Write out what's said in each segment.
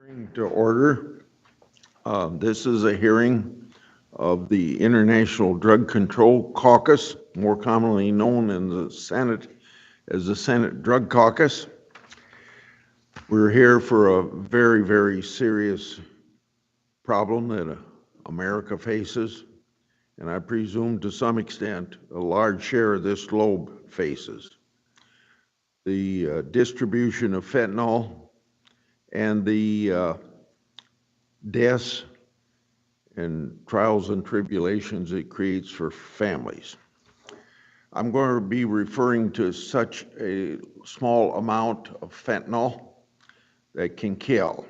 To order. This is a hearing of the International Drug Control Caucus, more commonly known in the Senate as the Senate Drug Caucus. We're here for a very, very serious problem that America faces, and I presume to some extent a large share of this globe faces. The distribution of fentanyl and the deaths and trials and tribulations it creates for families. I'm going to be referring to such a small amount of fentanyl that can kill.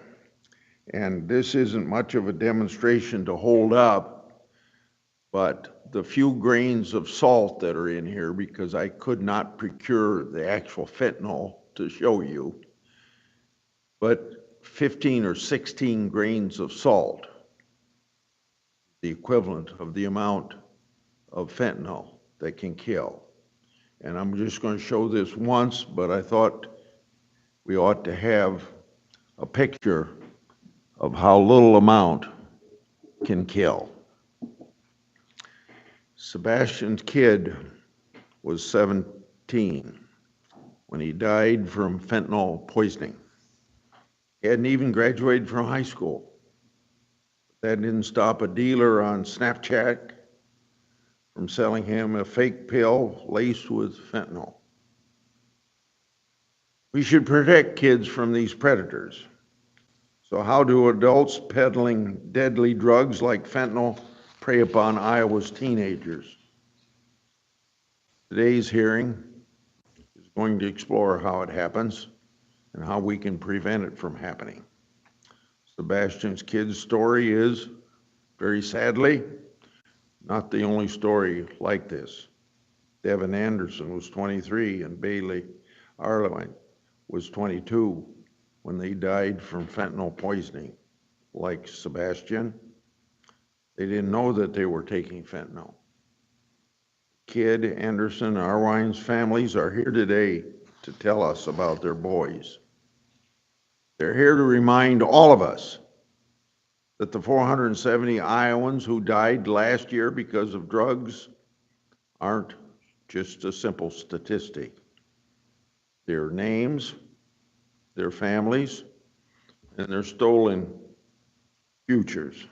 And this isn't much of a demonstration to hold up, but the few grains of salt that are in here, because I could not procure the actual fentanyl to show you, but 15 or 16 grains of salt, the equivalent of the amount of fentanyl that can kill. And I'm just going to show this once, but I thought we ought to have a picture of how little amount can kill. Sebastian's kid was 17 when he died from fentanyl poisoning. He hadn't even graduated from high school. That didn't stop a dealer on Snapchat from selling him a fake pill laced with fentanyl. We should protect kids from these predators. So how do adults peddling deadly drugs like fentanyl prey upon Iowa's teenagers? Today's hearing is going to explore how it happens and how we can prevent it from happening. Sebastian's kid's story is, very sadly, not the only story like this. Devin Anderson was 23 and Bailey Arlewine was 22 when they died from fentanyl poisoning. Like Sebastian, they didn't know that they were taking fentanyl. Kid, Anderson, and Arwine's families are here today to tell us about their boys. They're here to remind all of us that the 470 Iowans who died last year because of drugs aren't just a simple statistic. Their names, their families, and their stolen futures.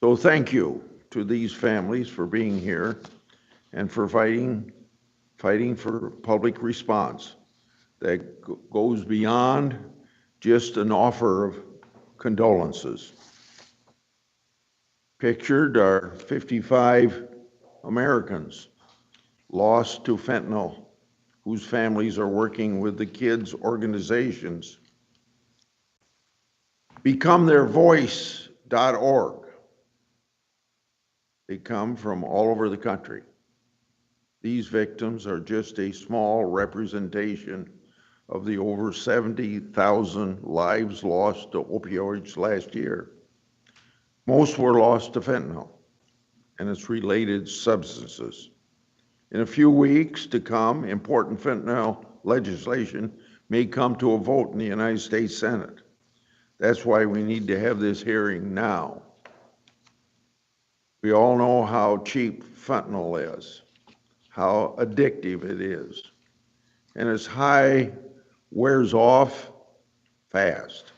So thank you to these families for being here and for fighting for public response that goes beyond just an offer of condolences. Pictured are 55 Americans lost to fentanyl, whose families are working with the kids' organizations. BecomeTheirVoice.org. They come from all over the country. These victims are just a small representation of the over 70,000 lives lost to opioids last year. Most were lost to fentanyl and its related substances. In a few weeks to come, important fentanyl legislation may come to a vote in the United States Senate. That's why we need to have this hearing now. We all know how cheap fentanyl is, how addictive it is, and its high wears off fast.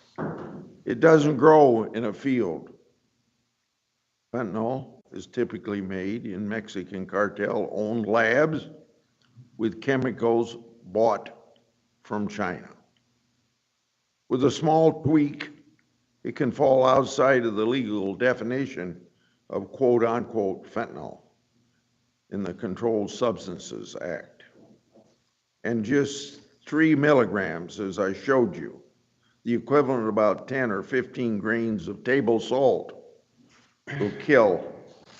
It doesn't grow in a field. Fentanyl is typically made in Mexican cartel-owned labs with chemicals bought from China. With a small tweak, it can fall outside of the legal definition of quote-unquote fentanyl in the Controlled Substances Act. And just 3 milligrams, as I showed you, the equivalent of about 10 or 15 grains of table salt, will kill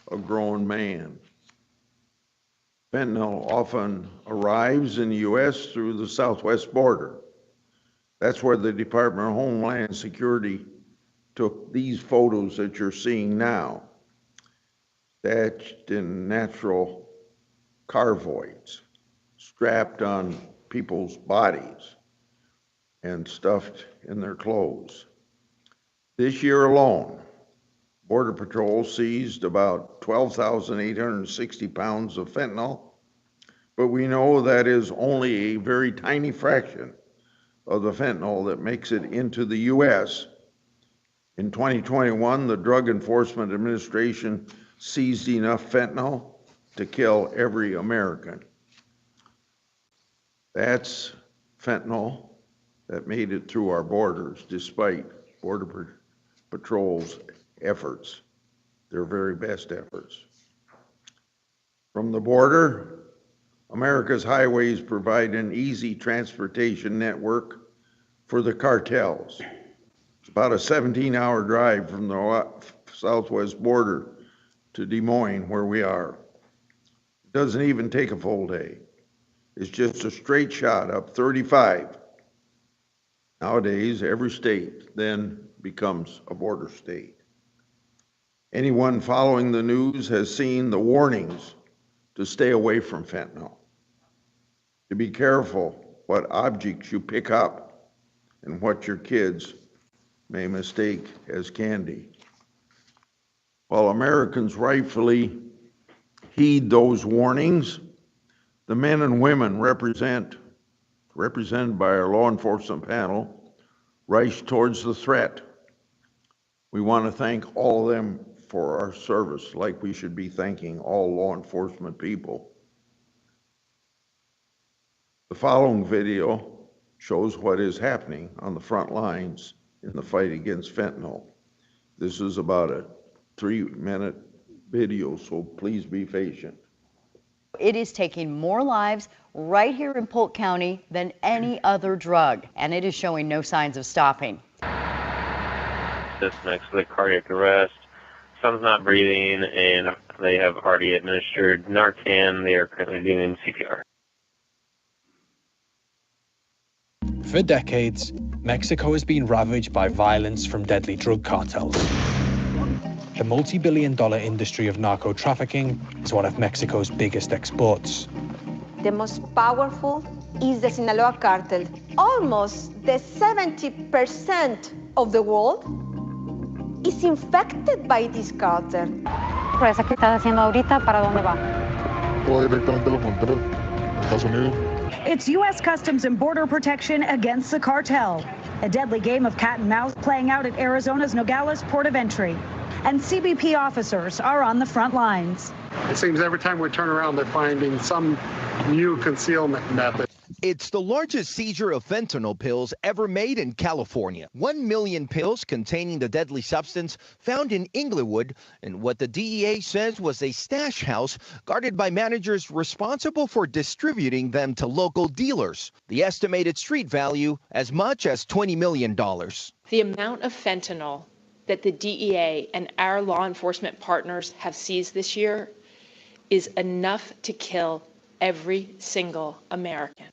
a grown man. Fentanyl often arrives in the U.S. through the southwest border. That's where the Department of Homeland Security took these photos that you're seeing now, stashed in natural carvoids, strapped on people's bodies and stuffed in their clothes. This year alone, Border Patrol seized about 12,860 pounds of fentanyl, but we know that is only a very tiny fraction of the fentanyl that makes it into the U.S. In 2021, the Drug Enforcement Administration seized enough fentanyl to kill every American. That's fentanyl that made it through our borders despite Border Patrol's efforts, their very best efforts. From the border, America's highways provide an easy transportation network for the cartels. It's about a 17-hour drive from the southwest border to Des Moines, where we are. It doesn't even take a full day. It's just a straight shot up 35. Nowadays, every state then becomes a border state. Anyone following the news has seen the warnings to stay away from fentanyl, to be careful what objects you pick up and what your kids may mistake as candy. While Americans rightfully heed those warnings, the men and women represented by our law enforcement panel rush towards the threat. We want to thank all of them for our service, like we should be thanking all law enforcement people. The following video shows what is happening on the front lines in the fight against fentanyl. This is about a 3-minute video, so please be patient. It is taking more lives right here in Polk County than any other drug, and it is showing no signs of stopping. Just next to the cardiac arrest. Son's not breathing, and they have already administered Narcan. They are currently doing CPR. For decades, Mexico has been ravaged by violence from deadly drug cartels. The multi-billion-dollar industry of narco-trafficking is one of Mexico's biggest exports. The most powerful is the Sinaloa cartel. Almost the 70% of the world is infected by this cartel. ¿Esa que estás haciendo ahorita, para dónde va? Todo directamente a la frontera de Estados Unidos. It's U.S. Customs and Border Protection against the cartel. A deadly game of cat and mouse playing out at Arizona's Nogales port of entry. And CBP officers are on the front lines. It seems every time we turn around, they're finding some new concealment method. It's the largest seizure of fentanyl pills ever made in California. 1 million pills containing the deadly substance found in Inglewood in what the DEA says was a stash house guarded by managers responsible for distributing them to local dealers. The estimated street value as much as $20 million. The amount of fentanyl that the DEA and our law enforcement partners have seized this year is enough to kill every single American.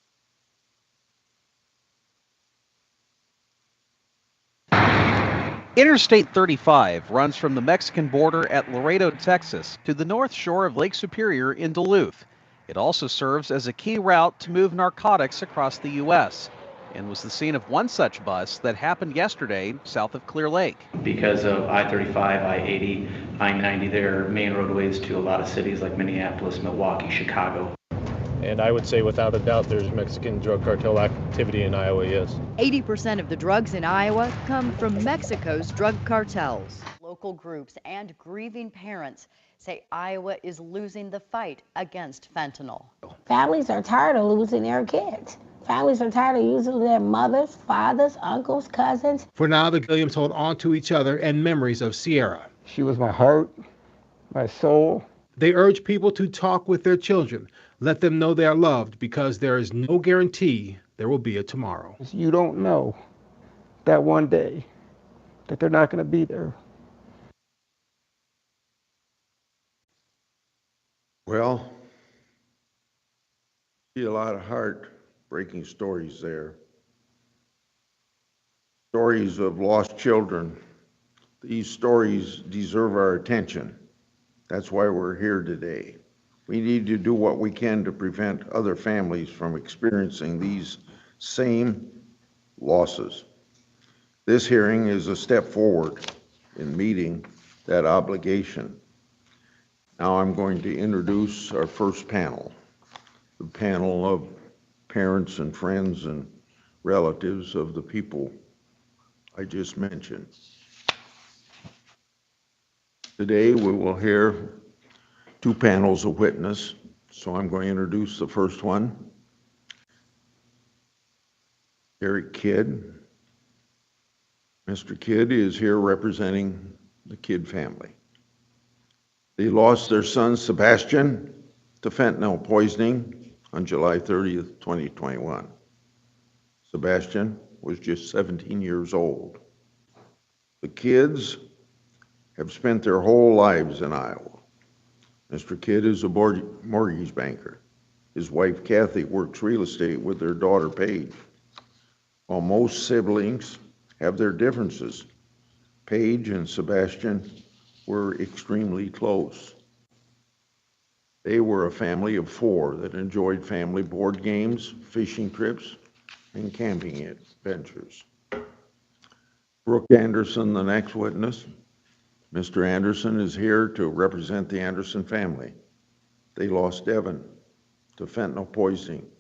Interstate 35 runs from the Mexican border at Laredo, Texas, to the north shore of Lake Superior in Duluth. It also serves as a key route to move narcotics across the U.S. and was the scene of one such bus that happened yesterday south of Clear Lake. Because of I-35, I-80, I-90, they're main roadways to a lot of cities like Minneapolis, Milwaukee, Chicago. And I would say without a doubt there's Mexican drug cartel activity in Iowa, yes. 80% of the drugs in Iowa come from Mexico's drug cartels. Local groups and grieving parents say Iowa is losing the fight against fentanyl. Families are tired of losing their kids. Families are tired of losing their mothers, fathers, uncles, cousins. For now, the Gilliams hold on to each other and memories of Sierra. She was my heart, my soul. They urge people to talk with their children. Let them know they are loved because there is no guarantee there will be a tomorrow. You don't know that one day that they're not going to be there. Well, see a lot of heartbreaking stories there. Stories of lost children. These stories deserve our attention. That's why we're here today. We need to do what we can to prevent other families from experiencing these same losses. This hearing is a step forward in meeting that obligation. Now I'm going to introduce our first panel, the panel of parents and friends and relatives of the people I just mentioned. Today we will hear two panels of witness, so I'm going to introduce the first one, Derek Kidd. Mr. Kidd is here representing the Kidd family. They lost their son Sebastian to fentanyl poisoning on July 30th, 2021. Sebastian was just 17 years old. The Kidds have spent their whole lives in Iowa. Mr. Kidd is a mortgage banker. His wife Kathy works real estate with their daughter Paige. While most siblings have their differences, Paige and Sebastian were extremely close. They were a family of four that enjoyed family board games, fishing trips, and camping adventures. Brooke Anderson, the next witness. Mr. Anderson is here to represent the Anderson family. They lost Devin to fentanyl poisoning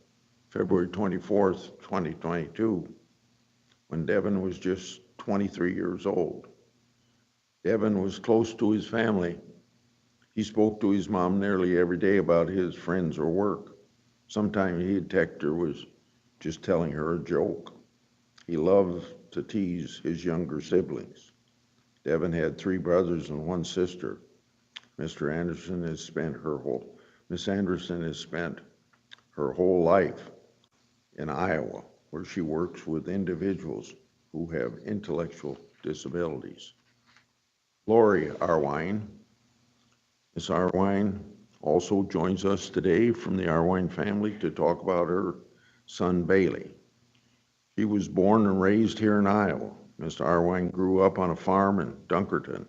February 24th, 2022, when Devin was just 23 years old. Devin was close to his family. He spoke to his mom nearly every day about his friends or work. Sometimes he'd text her was just telling her a joke. He loved to tease his younger siblings. Devin had three brothers and one sister. Miss Anderson has spent her whole life in Iowa, where she works with individuals who have intellectual disabilities. Lori Arwine. Ms. Arwine also joins us today from the Arwine family to talk about her son Bailey. She was born and raised here in Iowa. Ms. Arwine grew up on a farm in Dunkerton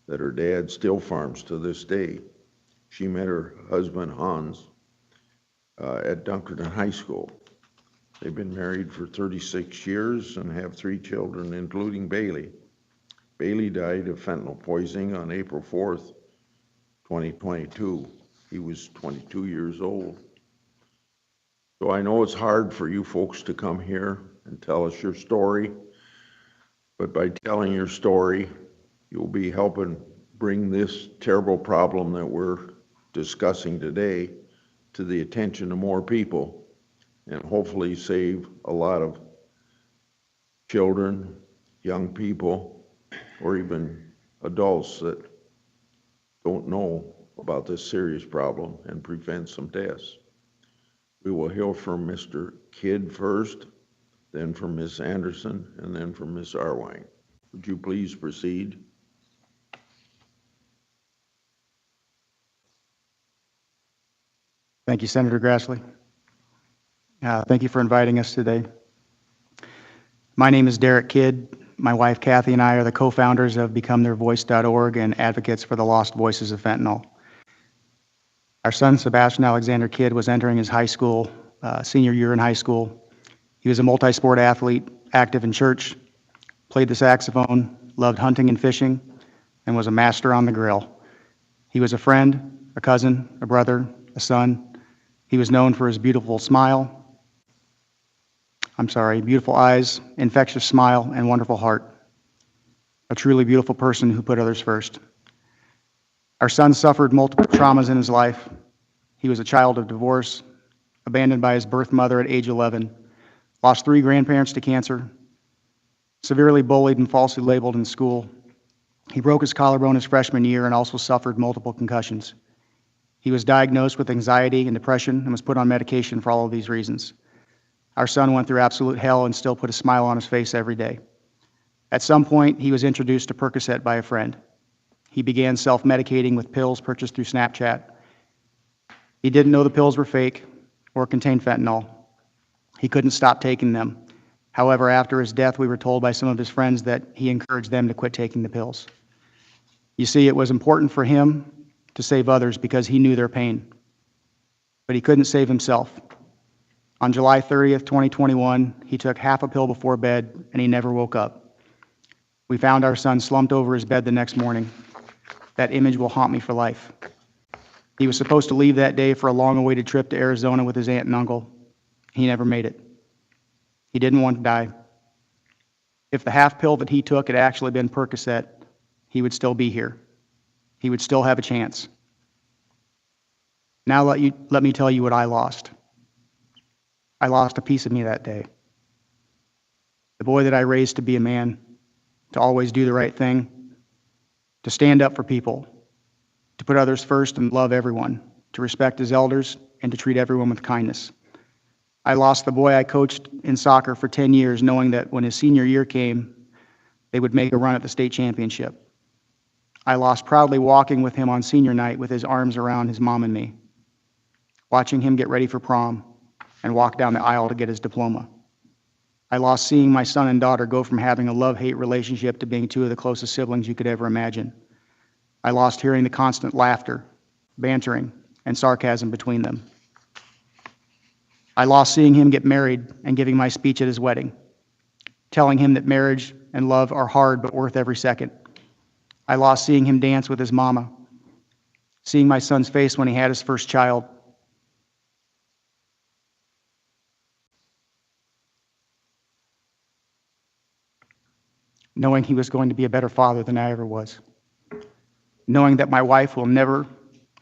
that her dad still farms to this day. She met her husband Hans at Dunkerton High School. They've been married for 36 years and have three children, including Bailey. Bailey died of fentanyl poisoning on April 4th, 2022. He was 22 years old. So I know it's hard for you folks to come here and tell us your story, but by telling your story, you'll be helping bring this terrible problem that we're discussing today to the attention of more people and hopefully save a lot of children, young people, or even adults that don't know about this serious problem and prevent some deaths. We will hear from Mr. Kidd first, then from Ms. Anderson, and then from Ms. Arwine. Would you please proceed? Thank you, Senator Grassley. Thank you for inviting us today. My name is Derek Kidd. My wife Kathy and I are the co-founders of BecomeTheirVoice.org and advocates for the lost voices of fentanyl. Our son Sebastian Alexander Kidd was entering his high school, senior year in high school. He was a multi-sport athlete, active in church, played the saxophone, loved hunting and fishing, and was a master on the grill. He was a friend, a cousin, a brother, a son. He was known for his beautiful eyes, infectious smile, and wonderful heart. A truly beautiful person who put others first. Our son suffered multiple traumas in his life. He was a child of divorce, abandoned by his birth mother at age 11, lost 3 grandparents to cancer, severely bullied and falsely labeled in school. He broke his collarbone his freshman year and also suffered multiple concussions. He was diagnosed with anxiety and depression and was put on medication for all of these reasons. Our son went through absolute hell and still put a smile on his face every day. At some point, he was introduced to Percocet by a friend. He began self-medicating with pills purchased through Snapchat. He didn't know the pills were fake or contained fentanyl. He couldn't stop taking them. However, after his death, we were told by some of his friends that he encouraged them to quit taking the pills. You see, it was important for him to save others because he knew their pain. But he couldn't save himself. On July 30th, 2021, he took half a pill before bed and he never woke up. We found our son slumped over his bed the next morning. That image will haunt me for life. He was supposed to leave that day for a long-awaited trip to Arizona with his aunt and uncle. He never made it. He didn't want to die. If the half pill that he took had actually been Percocet, he would still be here. He would still have a chance. Now let me tell you what I lost. I lost a piece of me that day. The boy that I raised to be a man, to always do the right thing, to stand up for people, to put others first and love everyone, to respect his elders, and to treat everyone with kindness. I lost the boy I coached in soccer for 10 years, knowing that when his senior year came, they would make a run at the state championship. I lost proudly walking with him on senior night with his arms around his mom and me, watching him get ready for prom and walk down the aisle to get his diploma. I lost seeing my son and daughter go from having a love-hate relationship to being two of the closest siblings you could ever imagine. I lost hearing the constant laughter, bantering, and sarcasm between them. I lost seeing him get married and giving my speech at his wedding, telling him that marriage and love are hard but worth every second. I lost seeing him dance with his mama, seeing my son's face when he had his first child. Knowing he was going to be a better father than I ever was. Knowing that my wife will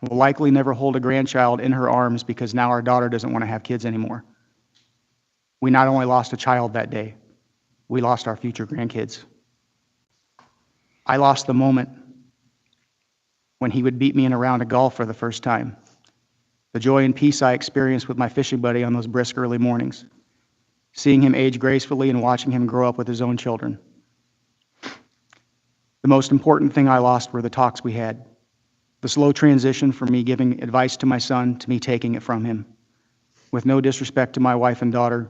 likely never hold a grandchild in her arms because now our daughter doesn't want to have kids anymore. We not only lost a child that day, we lost our future grandkids. I lost the moment when he would beat me in a round of golf for the first time. The joy and peace I experienced with my fishing buddy on those brisk early mornings. Seeing him age gracefully and watching him grow up with his own children. The most important thing I lost were the talks we had. The slow transition from me giving advice to my son to me taking it from him. With no disrespect to my wife and daughter,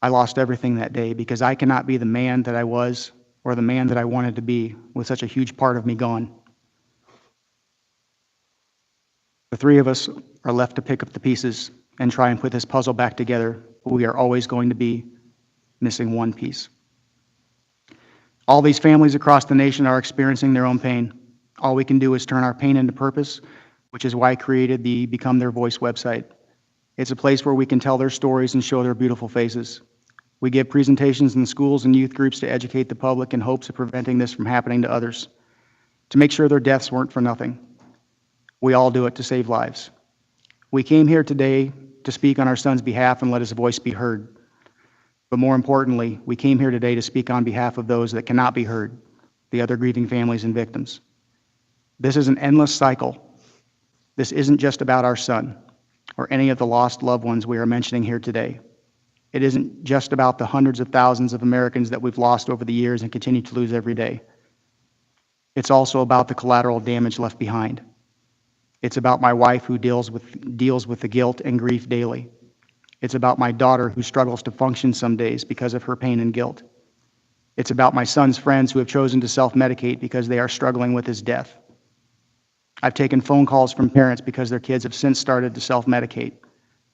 I lost everything that day because I cannot be the man that I was or the man that I wanted to be with such a huge part of me gone. The three of us are left to pick up the pieces and try and put this puzzle back together, but we are always going to be missing one piece. All these families across the nation are experiencing their own pain. All we can do is turn our pain into purpose, which is why I created the Become Their Voice website. It's a place where we can tell their stories and show their beautiful faces. We give presentations in schools and youth groups to educate the public in hopes of preventing this from happening to others, to make sure their deaths weren't for nothing. We all do it to save lives. We came here today to speak on our son's behalf and let his voice be heard. But more importantly, we came here today to speak on behalf of those that cannot be heard, the other grieving families and victims. This is an endless cycle. This isn't just about our son or any of the lost loved ones we are mentioning here today. It isn't just about the hundreds of thousands of Americans that we've lost over the years and continue to lose every day. It's also about the collateral damage left behind. It's about my wife who deals with the guilt and grief daily. It's about my daughter who struggles to function some days because of her pain and guilt. It's about my son's friends who have chosen to self-medicate because they are struggling with his death. I've taken phone calls from parents because their kids have since started to self-medicate.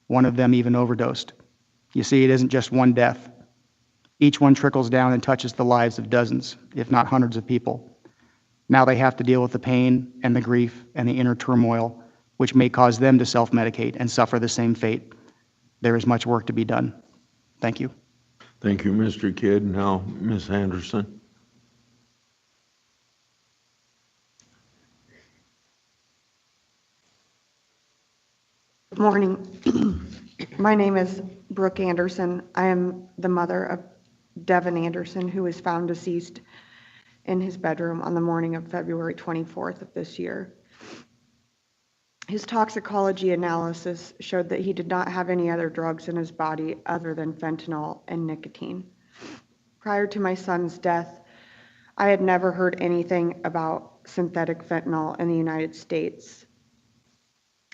One of them even overdosed. You see, it isn't just one death. Each one trickles down and touches the lives of dozens, if not hundreds of people. Now they have to deal with the pain and the grief and the inner turmoil, which may cause them to self-medicate and suffer the same fate. There is much work to be done. Thank you. Thank you, Mr. Kidd. Now, Ms. Anderson. Good morning. My name is Brooke Anderson. I am the mother of Devin Anderson, who was found deceased in his bedroom on the morning of February 24th of this year. His toxicology analysis showed that he did not have any other drugs in his body other than fentanyl and nicotine. Prior to my son's death, I had never heard anything about synthetic fentanyl in the United States.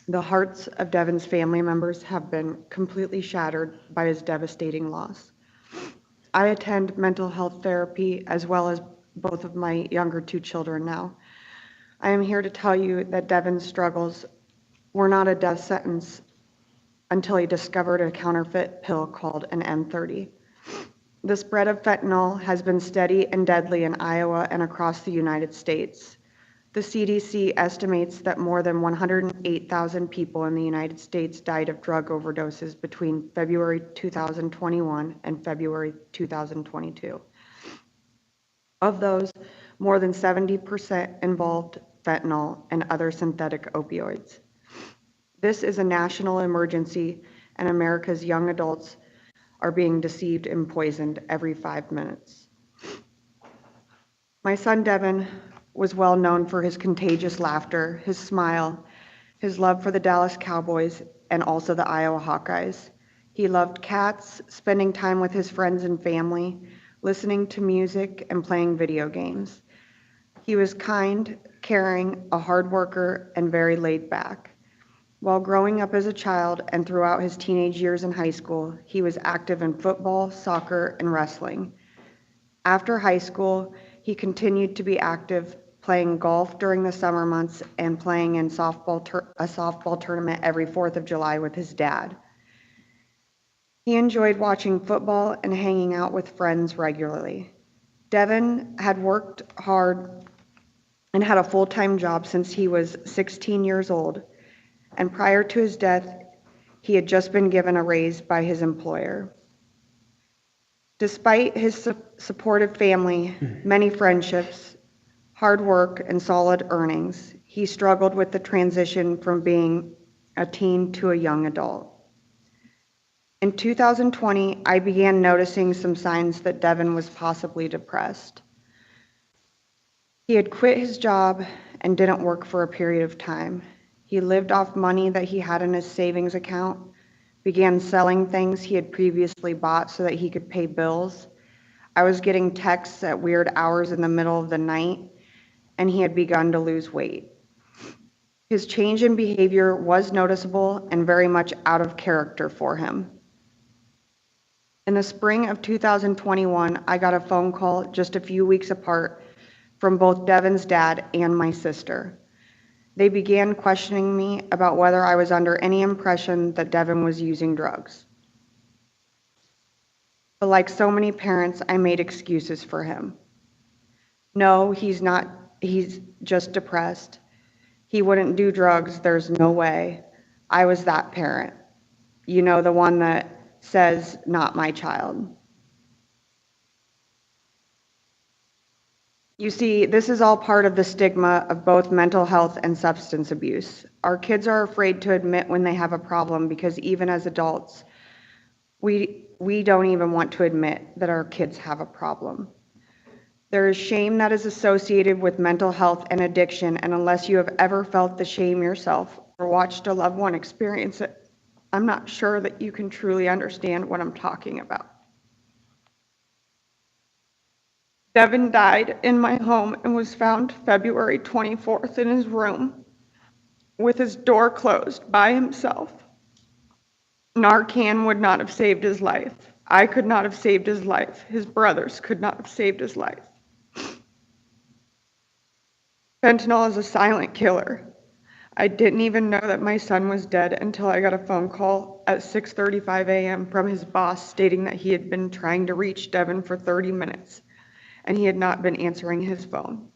The hearts of Devin's family members have been completely shattered by his devastating loss. I attend mental health therapy as well as both of my younger two children now. I am here to tell you that Devin's struggles were not a death sentence until he discovered a counterfeit pill called an M30. The spread of fentanyl has been steady and deadly in Iowa and across the United States. The CDC estimates that more than 108,000 people in the United States died of drug overdoses between February 2021 and February 2022. Of those, more than 70% involved fentanyl and other synthetic opioids. This is a national emergency, and America's young adults are being deceived and poisoned every 5 minutes. My son Devin was well known for his contagious laughter, his smile, his love for the Dallas Cowboys, and also the Iowa Hawkeyes. He loved cats, spending time with his friends and family, listening to music, and playing video games. He was kind, caring, a hard worker, and very laid back. While growing up as a child and throughout his teenage years in high school, he was active in football, soccer, and wrestling. After high school, he continued to be active, playing golf during the summer months and playing in a softball tournament every 4th of July with his dad. He enjoyed watching football and hanging out with friends regularly. Devin had worked hard and had a full-time job since he was 16 years old, and prior to his death, he had just been given a raise by his employer. Despite his supportive family, many friendships, hard work, and solid earnings, he struggled with the transition from being a teen to a young adult. In 2020, I began noticing some signs that Devin was possibly depressed. He had quit his job and didn't work for a period of time. He lived off money that he had in his savings account, began selling things he had previously bought so that he could pay bills. I was getting texts at weird hours in the middle of the night, and he had begun to lose weight. His change in behavior was noticeable and very much out of character for him. In the spring of 2021, I got a phone call just a few weeks apart from both Devin's dad and my sister. They began questioning me about whether I was under any impression that Devin was using drugs. But like so many parents, I made excuses for him. No, he's not. He's just depressed. He wouldn't do drugs. There's no way. I was that parent. You know, the one that says, not my child. You see, this is all part of the stigma of both mental health and substance abuse. Our kids are afraid to admit when they have a problem because even as adults, we don't even want to admit that our kids have a problem. There is shame that is associated with mental health and addiction, and unless you have ever felt the shame yourself or watched a loved one experience it, I'm not sure that you can truly understand what I'm talking about. Devin died in my home and was found February 24th in his room with his door closed by himself. Narcan would not have saved his life. I could not have saved his life. His brothers could not have saved his life. Fentanyl is a silent killer. I didn't even know that my son was dead until I got a phone call at 6:35 a.m. from his boss stating that he had been trying to reach Devin for 30 minutes and he had not been answering his phone.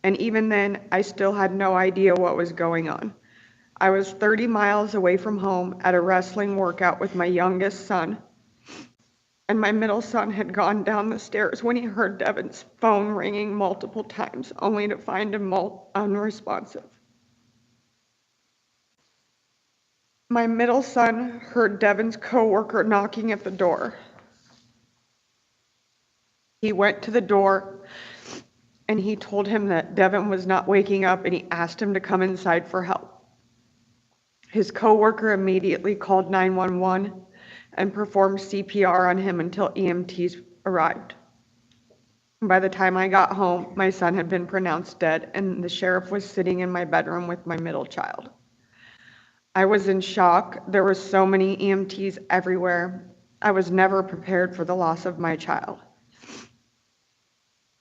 And even then, I still had no idea what was going on. I was 30 miles away from home at a wrestling workout with my youngest son, and my middle son had gone down the stairs when he heard Devin's phone ringing multiple times, only to find him unresponsive. My middle son heard Devin's coworker knocking at the door. He went to the door and he told him that Devin was not waking up and he asked him to come inside for help. His coworker immediately called 911 and performed CPR on him until EMTs arrived. By the time I got home, my son had been pronounced dead and the sheriff was sitting in my bedroom with my middle child. I was in shock. There were so many EMTs everywhere. I was never prepared for the loss of my child.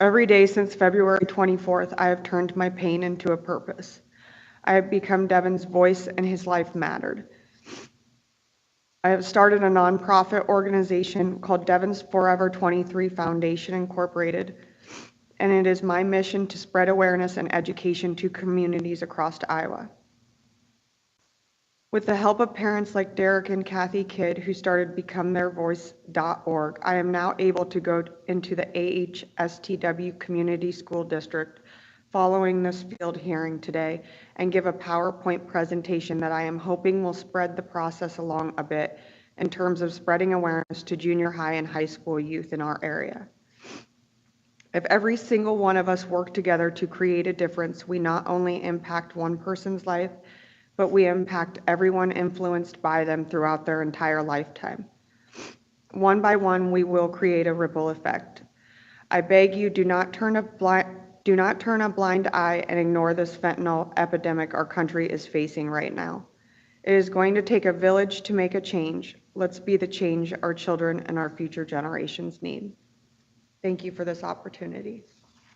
Every day since February 24th, I have turned my pain into a purpose. I have become Devin's voice and his life mattered. I have started a nonprofit organization called Devon's Forever 23 Foundation Incorporated, and it is my mission to spread awareness and education to communities across Iowa. With the help of parents like Derek and Kathy Kidd, who started BecomeTheirVoice.org, I am now able to go into the AHSTW Community School District following this field hearing today and give a PowerPoint presentation that I am hoping will spread the process along a bit in terms of spreading awareness to junior high and high school youth in our area. If every single one of us work together to create a difference, we not only impact one person's life, but we impact everyone influenced by them throughout their entire lifetime. One by one, we will create a ripple effect. I beg you, do not turn a blind eye and ignore this fentanyl epidemic our country is facing right now. It is going to take a village to make a change. Let's be the change our children and our future generations need. Thank you for this opportunity.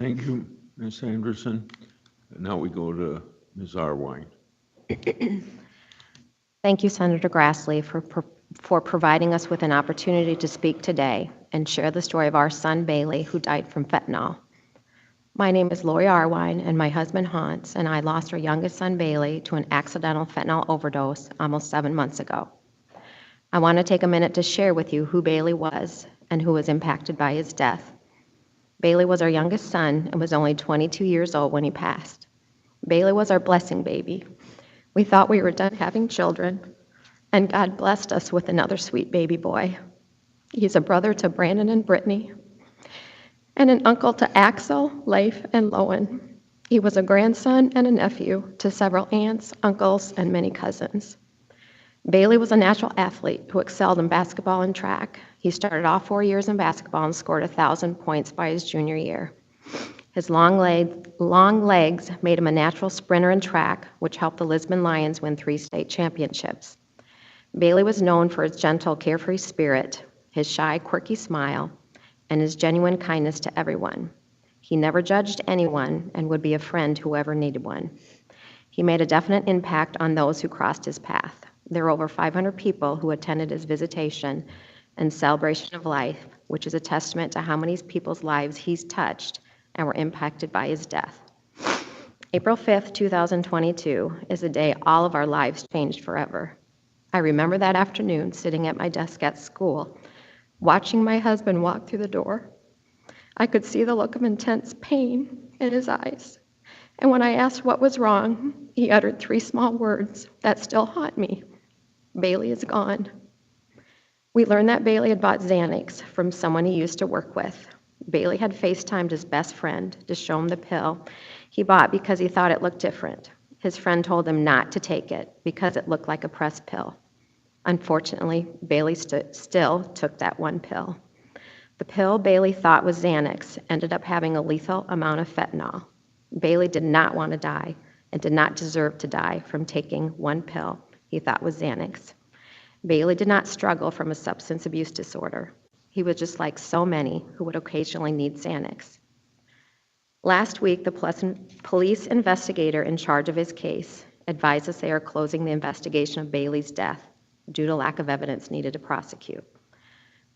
Thank you, Ms. Anderson. Now we go to Ms. Arwine. Thank you, Senator Grassley, for providing us with an opportunity to speak today and share the story of our son, Bailey, who died from fentanyl. My name is Lori Arwine, and my husband, Hans, and I lost our youngest son, Bailey, to an accidental fentanyl overdose almost 7 months ago. I want to take a minute to share with you who Bailey was and who was impacted by his death. Bailey was our youngest son and was only 22 years old when he passed. Bailey was our blessing baby. We thought we were done having children, and God blessed us with another sweet baby boy. He's a brother to Brandon and Brittany, and an uncle to Axel, Leif, and Lowen. He was a grandson and a nephew to several aunts, uncles, and many cousins. Bailey was a natural athlete who excelled in basketball and track. He started off 4 years in basketball and scored 1,000 points by his junior year. His long legs made him a natural sprinter in track, which helped the Lisbon Lions win 3 state championships. Bailey was known for his gentle, carefree spirit, his shy, quirky smile, and his genuine kindness to everyone. He never judged anyone and would be a friend to whoever needed one. He made a definite impact on those who crossed his path. There were over 500 people who attended his visitation and celebration of life, which is a testament to how many people's lives he's touched and were impacted by his death. April 5th, 2022 is the day all of our lives changed forever. I remember that afternoon sitting at my desk at school, watching my husband walk through the door. I could see the look of intense pain in his eyes. And when I asked what was wrong, he uttered 3 small words that still haunt me. Bailey is gone. We learned that Bailey had bought Xanax from someone he used to work with. Bailey had FaceTimed his best friend to show him the pill he bought because he thought it looked different. His friend told him not to take it because it looked like a pressed pill. Unfortunately, Bailey still took that one pill. The pill Bailey thought was Xanax ended up having a lethal amount of fentanyl. Bailey did not want to die and did not deserve to die from taking one pill he thought was Xanax. Bailey did not struggle from a substance abuse disorder. He was just like so many who would occasionally need Xanax. Last week, the police investigator in charge of his case advised us they are closing the investigation of Bailey's death due to lack of evidence needed to prosecute.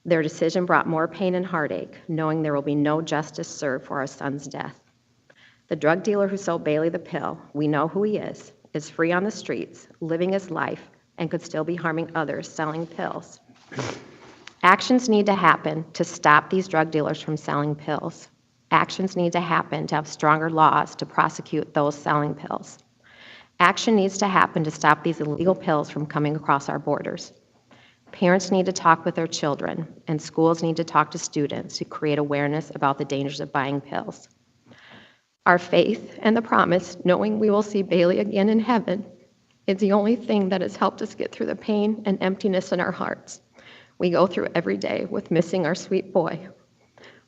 Their decision brought more pain and heartache, knowing there will be no justice served for our son's death. The drug dealer who sold Bailey the pill, we know who he is free on the streets, living his life, and could still be harming others selling pills. Actions need to happen to stop these drug dealers from selling pills. Actions need to happen to have stronger laws to prosecute those selling pills. Action needs to happen to stop these illegal pills from coming across our borders. Parents need to talk with their children, and schools need to talk to students to create awareness about the dangers of buying pills. Our faith and the promise, knowing we will see Bailey again in heaven, is the only thing that has helped us get through the pain and emptiness in our hearts we go through every day with missing our sweet boy.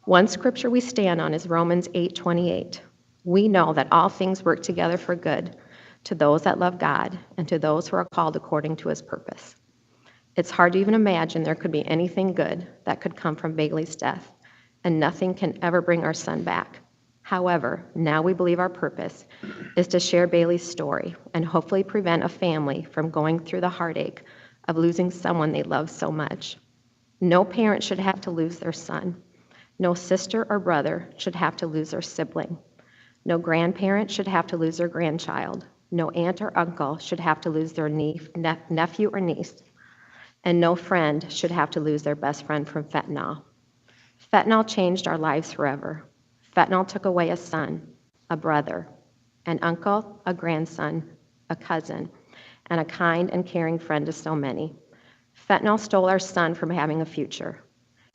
One scripture we stand on is Romans 8:28. We know that all things work together for good to those that love God and to those who are called according to his purpose. It's hard to even imagine there could be anything good that could come from Bailey's death, and nothing can ever bring our son back. However, now we believe our purpose is to share Bailey's story and hopefully prevent a family from going through the heartache of losing someone they love so much. No parent should have to lose their son. No sister or brother should have to lose their sibling. No grandparent should have to lose their grandchild. No aunt or uncle should have to lose their nephew or niece. And no friend should have to lose their best friend from fentanyl. Fentanyl changed our lives forever. Fentanyl took away a son, a brother, an uncle, a grandson, a cousin, and a kind and caring friend to so many. Fentanyl stole our son from having a future.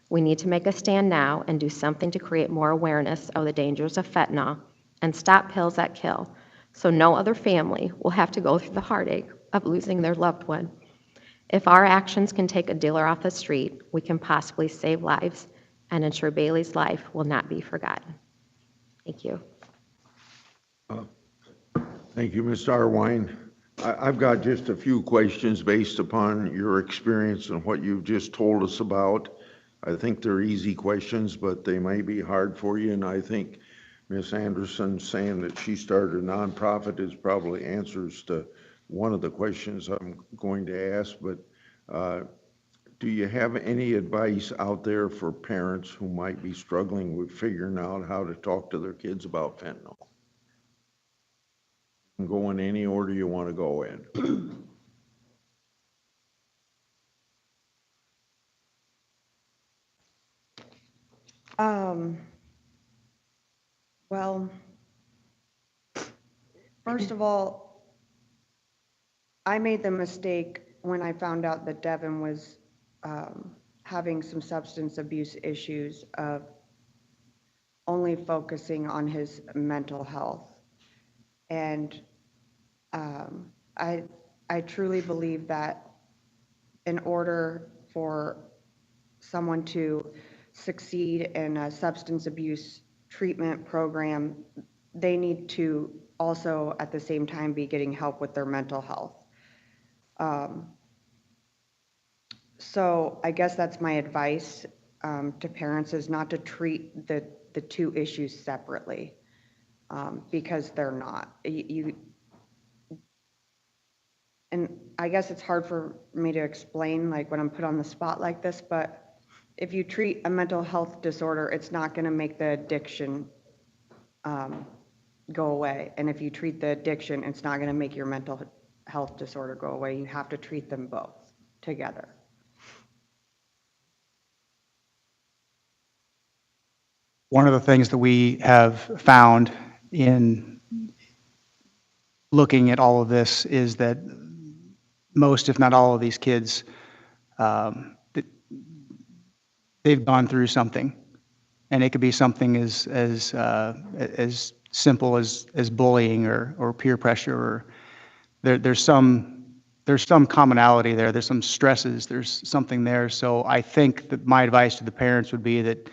We need to make a stand now and do something to create more awareness of the dangers of fentanyl and stop pills that kill, so no other family will have to go through the heartache of losing their loved one. If our actions can take a dealer off the street, we can possibly save lives and ensure Bailey's life will not be forgotten. Thank you. Thank you, Ms. Arwine. I've got just a few questions based upon your experience and what you've just told us about. I think they're easy questions, but they may be hard for you, and I think Ms. Anderson saying that she started a nonprofit is probably answers to one of the questions I'm going to ask, but do you have any advice out there for parents who might be struggling with figuring out how to talk to their kids about fentanyl? Go in any order you want to go in. Well, first of all, I made the mistake when I found out that Devin was having some substance abuse issues of only focusing on his mental health. And I truly believe that in order for someone to succeed in a substance abuse treatment program, they need to also at the same time be getting help with their mental health. So I guess that's my advice to parents, is not to treat the two issues separately, because they're not. And I guess it's hard for me to explain, like when I'm put on the spot like this, but if you treat a mental health disorder, it's not going to make the addiction go away. And if you treat the addiction, it's not going to make your mental health disorder go away. You have to treat them both together. One of the things that we have found in looking at all of this is that most, if not all of these kids, they've gone through something, and it could be something as simple as bullying or peer pressure, or there's some commonality there. There's some stresses. There's something there. So I think that my advice to the parents would be that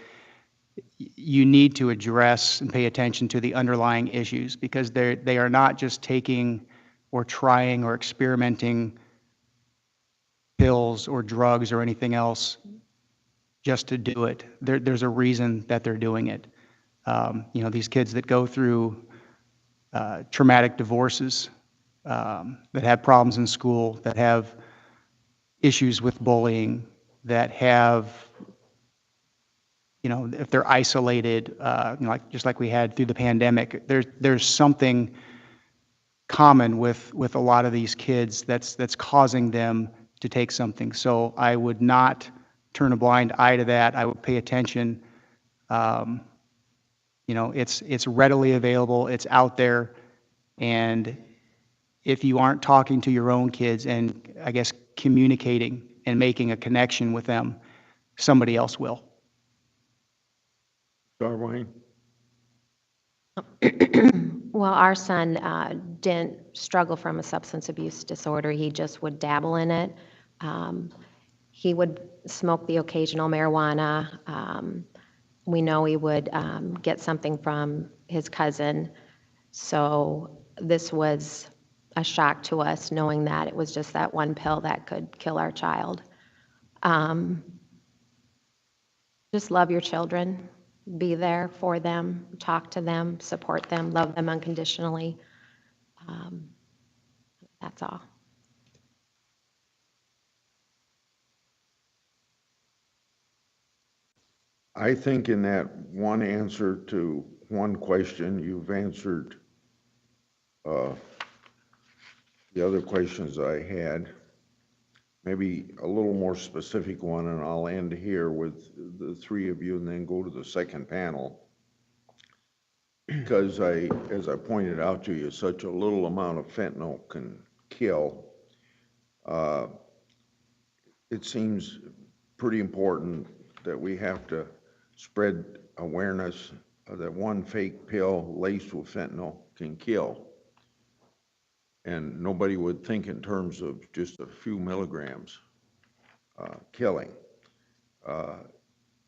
you need to address and pay attention to the underlying issues, because they are not just taking or trying or experimenting pills or drugs or anything else just to do it. There's a reason that they're doing it. These kids that go through traumatic divorces, that have problems in school, that have issues with bullying, that have, if they're isolated, just like we had through the pandemic, there's something common with a lot of these kids that's causing them to take something. So I would not turn a blind eye to that. I would pay attention. It's readily available. It's out there. And if you aren't talking to your own kids and, I guess, communicating and making a connection with them, somebody else will. Darwin? Well, our son didn't struggle from a substance abuse disorder. He just would dabble in it. He would smoke the occasional marijuana. We know he would get something from his cousin. So this was a shock to us, knowing that it was just that one pill that could kill our child. Just love your children. Be there for them, talk to them, support them, love them unconditionally. That's all. I think in that one answer to one question, you've answered the other questions I had. Maybe a little more specific one, and I'll end here with the three of you and then go to the second panel. Because as I pointed out to you, such a little amount of fentanyl can kill. It seems pretty important that we have to spread awareness that one fake pill laced with fentanyl can kill. And nobody would think in terms of just a few milligrams killing.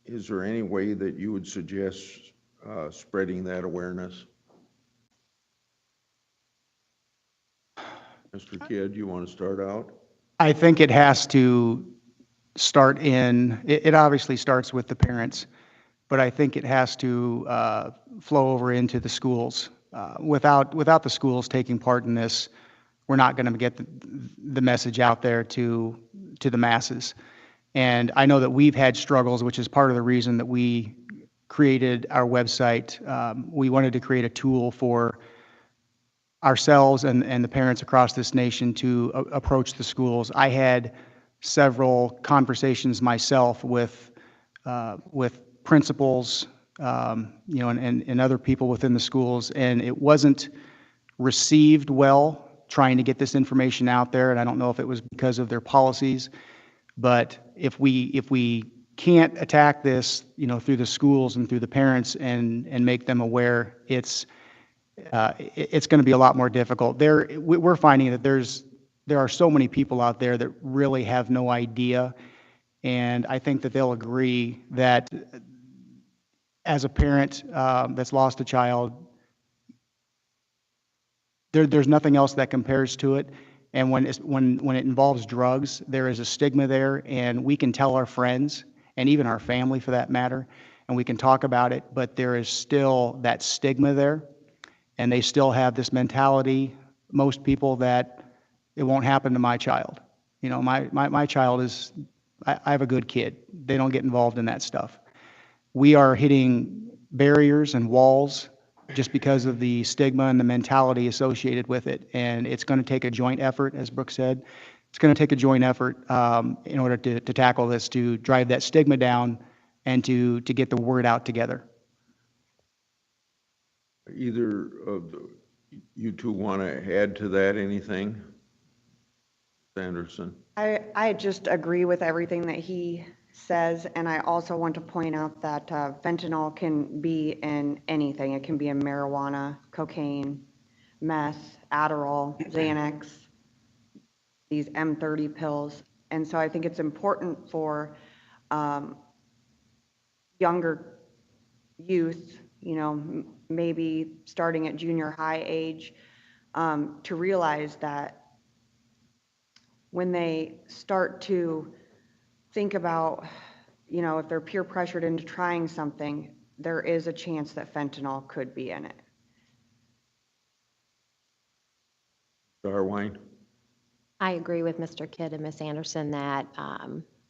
Is there any way that you would suggest spreading that awareness? Mr. Kidd, you want to start out? I think it has to start it obviously starts with the parents, but I think it has to flow over into the schools. Without the schools taking part in this, we're not going to get the message out there to the masses. And I know that we've had struggles, which is part of the reason that we created our website. We wanted to create a tool for ourselves and the parents across this nation to approach the schools. I had several conversations myself with principals, and other people within the schools, and it wasn't received well trying to get this information out there. And I don't know if it was because of their policies, but if we can't attack this, through the schools and through the parents and make them aware, it's going to be a lot more difficult. We're finding that there are so many people out there that really have no idea, and I think that they'll agree that as a parent that's lost a child, there's nothing else that compares to it. And when it involves drugs, there is a stigma there, and we can tell our friends and even our family for that matter, and we can talk about it, but there is still that stigma there, and they still have this mentality, most people, that it won't happen to my child. My child is, I have a good kid. They don't get involved in that stuff. We are hitting barriers and walls just because of the stigma and the mentality associated with it. And it's going to take a joint effort, as Brooke said. It's going to take a joint effort in order to tackle this, to drive that stigma down and to get the word out together. Either of you two want to add to that anything? Anderson? I just agree with everything that he says, and I also want to point out that fentanyl can be in anything. It can be in marijuana, cocaine, meth, Adderall, Xanax, these M30 pills. And so I think it's important for younger youth, maybe starting at junior high age, to realize that when they start to think about, if they're peer pressured into trying something, there is a chance that fentanyl could be in it. Darwine? I agree with Mr. Kidd and Ms. Anderson that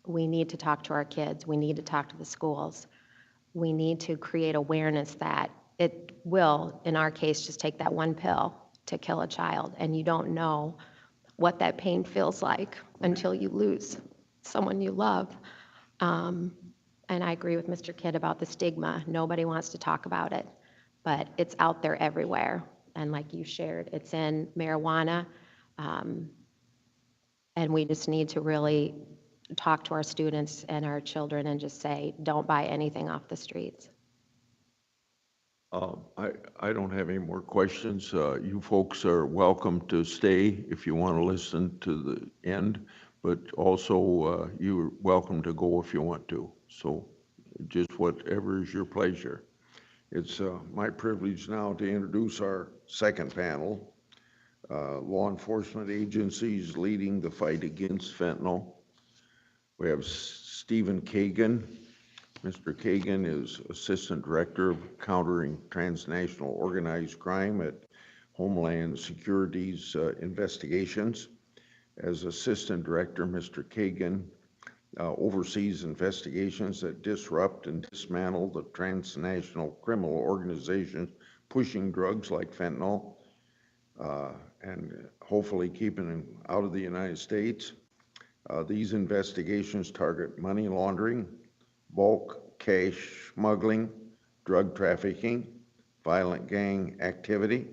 we need to talk to our kids. We need to talk to the schools. We need to create awareness that it will, in our case, just take that one pill to kill a child, and you don't know what that pain feels like until you lose someone you love. And I agree with Mr. Kidd about the stigma. Nobody wants to talk about it, but it's out there everywhere. And like you shared, it's in marijuana. And we just need to really talk to our students and our children and just say, don't buy anything off the streets. I don't have any more questions. You folks are welcome to stay if you want to listen to the end, but also you're welcome to go if you want to. So just whatever is your pleasure. It's my privilege now to introduce our second panel, law enforcement agencies leading the fight against fentanyl. We have Stephen Kagan. Mr. Kagan is Assistant Director of Countering Transnational Organized Crime at Homeland Security's Investigations. As Assistant Director, Mr. Kagan oversees investigations that disrupt and dismantle the transnational criminal organizations pushing drugs like fentanyl and hopefully keeping them out of the United States. These investigations target money laundering, bulk cash smuggling, drug trafficking, violent gang activity,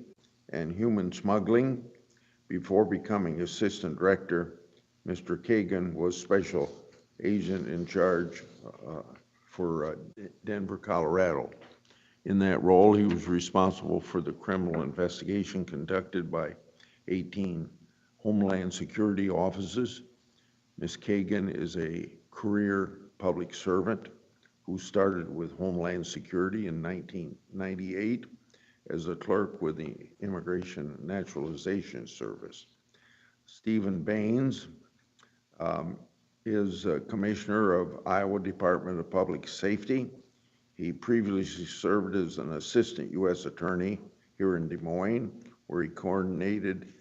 and human smuggling. Before becoming Assistant Director, Mr. Kagan was Special Agent in charge for Denver, Colorado. In that role, he was responsible for the criminal investigation conducted by 18 Homeland Security offices. Ms. Kagan is a career public servant who started with Homeland Security in 1998 as a clerk with the Immigration and Naturalization Service. Stephen Baines is Commissioner of Iowa Department of Public Safety. He previously served as an Assistant U.S. Attorney here in Des Moines, where he coordinated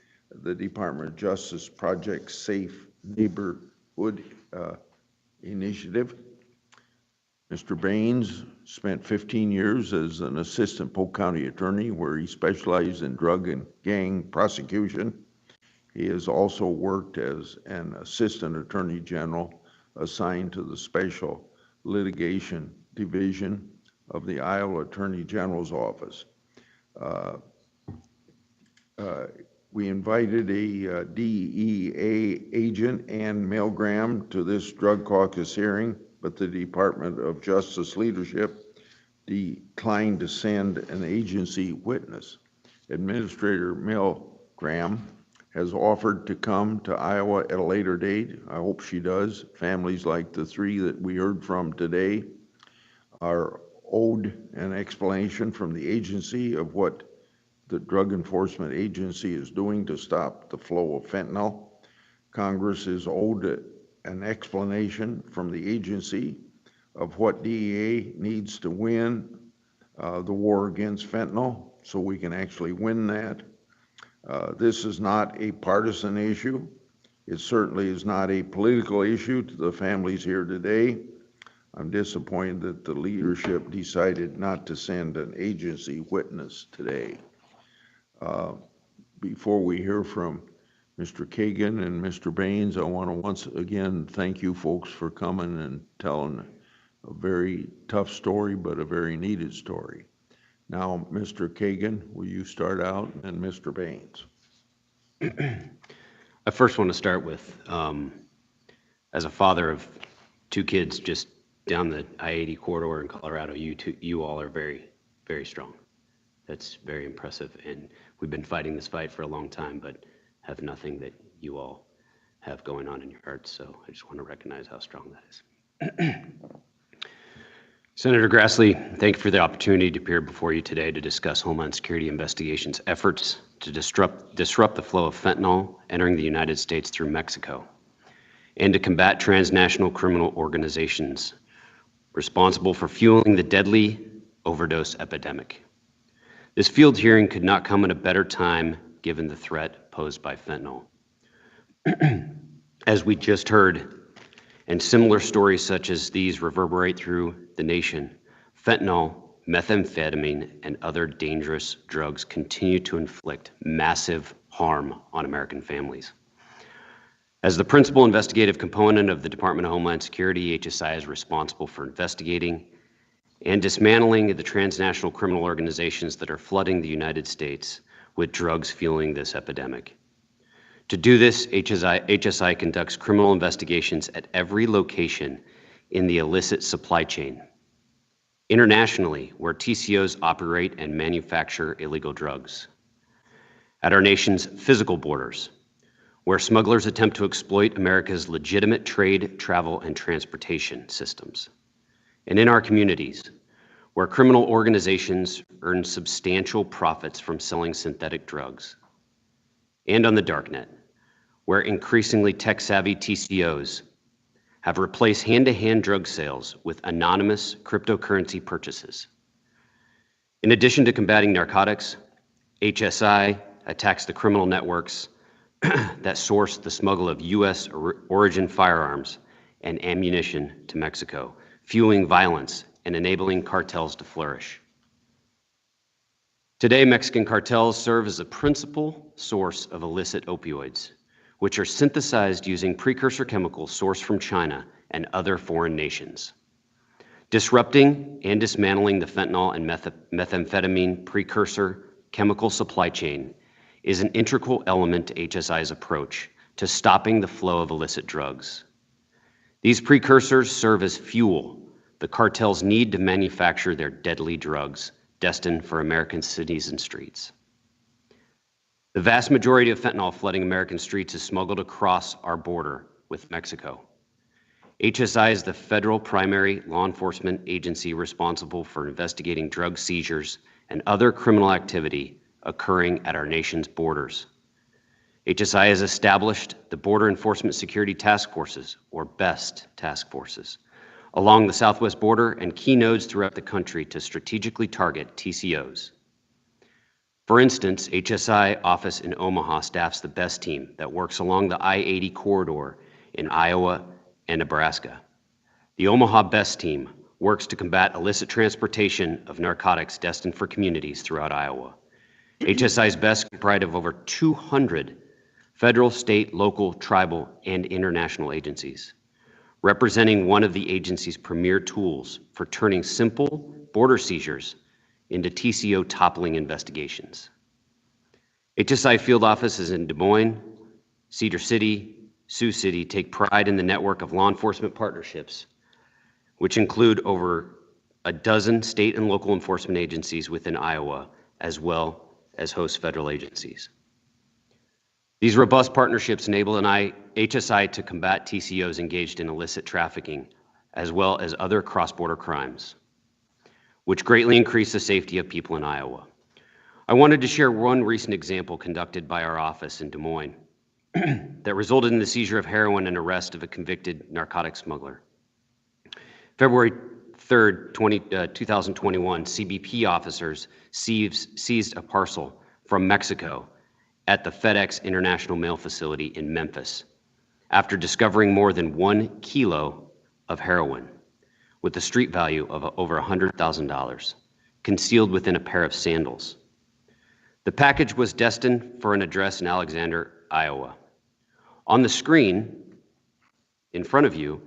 the Department of Justice Project Safe Neighborhood Initiative. Mr. Baines spent 15 years as an Assistant Polk County Attorney, where he specialized in drug and gang prosecution. He has also worked as an Assistant Attorney General assigned to the Special Litigation Division of the Iowa Attorney General's Office. We invited a DEA agent, Ann Milgram, to this drug caucus hearing, but the Department of Justice leadership declined to send an agency witness. Administrator Milgram has offered to come to Iowa at a later date. I hope she does. Families like the three that we heard from today are owed an explanation from the agency of what the Drug Enforcement Agency is doing to stop the flow of fentanyl. Congress is owed an explanation from the agency of what DEA needs to win the war against fentanyl, so we can actually win that. This is not a partisan issue. It certainly is not a political issue to the families here today. I'm disappointed that the leadership decided not to send an agency witness today. Before we hear from Mr. Kagan and Mr. Baines, I want to once again thank you folks for coming and telling a very tough story, but a very needed story. Now, Mr. Kagan, will you start out, and Mr. Baines? I first want to start with, as a father of two kids just down the I-80 corridor in Colorado, you all are very, very strong. That's very impressive, and we've been fighting this fight for a long time, but have nothing that you all have going on in your hearts, so I just want to recognize how strong that is. Senator Grassley, thank you for the opportunity to appear before you today to discuss Homeland Security Investigation's efforts to disrupt the flow of fentanyl entering the United States through Mexico, and to combat transnational criminal organizations responsible for fueling the deadly overdose epidemic. This field hearing could not come at a better time given the threat posed by fentanyl. As we just heard, and similar stories such as these reverberate through the nation, fentanyl, methamphetamine, and other dangerous drugs continue to inflict massive harm on American families. As the principal investigative component of the Department of Homeland Security, HSI is responsible for investigating and dismantling the transnational criminal organizations that are flooding the United States with drugs fueling this epidemic. To do this, HSI conducts criminal investigations at every location in the illicit supply chain. Internationally, where TCOs operate and manufacture illegal drugs. At our nation's physical borders, where smugglers attempt to exploit America's legitimate trade, travel, and transportation systems. And in our communities, where criminal organizations earn substantial profits from selling synthetic drugs. And on the darknet, where increasingly tech-savvy TCOs have replaced hand-to-hand drug sales with anonymous cryptocurrency purchases. In addition to combating narcotics, HSI attacks the criminal networks that source the smuggle of U.S. origin firearms and ammunition to Mexico, fueling violence and enabling cartels to flourish. Today, Mexican cartels serve as a principal source of illicit opioids, which are synthesized using precursor chemicals sourced from China and other foreign nations. Disrupting and dismantling the fentanyl and methamphetamine precursor chemical supply chain is an integral element to HSI's approach to stopping the flow of illicit drugs. These precursors serve as fuel the cartels need to manufacture their deadly drugs destined for American cities and streets. The vast majority of fentanyl flooding American streets is smuggled across our border with Mexico. HSI is the federal primary law enforcement agency responsible for investigating drug seizures and other criminal activity occurring at our nation's borders. HSI has established the Border Enforcement Security Task Forces, or BEST task forces, along the southwest border and key nodes throughout the country to strategically target TCOs. For instance, HSI office in Omaha staffs the BEST team that works along the I-80 corridor in Iowa and Nebraska. The Omaha BEST team works to combat illicit transportation of narcotics destined for communities throughout Iowa. HSI's BEST comprised of over 200 federal, state, local, tribal, and international agencies, representing one of the agency's premier tools for turning simple border seizures into TCO toppling investigations. HSI field offices in Des Moines, Cedar City, Sioux City take pride in the network of law enforcement partnerships, which include over a dozen state and local enforcement agencies within Iowa, as well as host federal agencies. These robust partnerships enable HSI to combat TCOs engaged in illicit trafficking, as well as other cross-border crimes, which greatly increase the safety of people in Iowa. I wanted to share one recent example conducted by our office in Des Moines that resulted in the seizure of heroin and arrest of a convicted narcotics smuggler. February 3rd, 2021, CBP officers seized a parcel from Mexico at the FedEx International Mail Facility in Memphis after discovering more than 1 kilo of heroin with a street value of over $100,000 concealed within a pair of sandals. The package was destined for an address in Alexander, Iowa. On the screen in front of you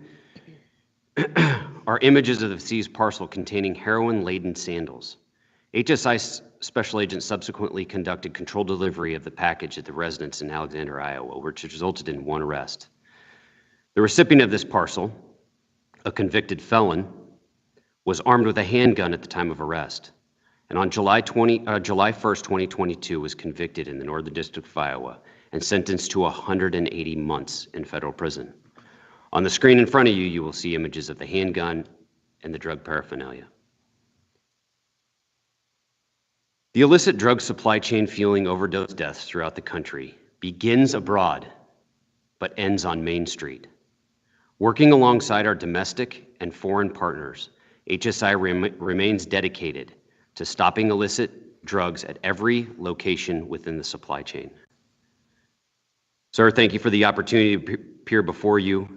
are images of the seized parcel containing heroin-laden sandals. HSI special agents subsequently conducted controlled delivery of the package at the residence in Alexander, Iowa, which resulted in 1 arrest. The recipient of this parcel, a convicted felon, was armed with a handgun at the time of arrest, and on July 1st, 2022, was convicted in the Northern District of Iowa and sentenced to 180 months in federal prison. On the screen in front of you, you will see images of the handgun and the drug paraphernalia. The illicit drug supply chain fueling overdose deaths throughout the country begins abroad, but ends on Main Street. Working alongside our domestic and foreign partners, HSI remains dedicated to stopping illicit drugs at every location within the supply chain. Sir, thank you for the opportunity to appear before you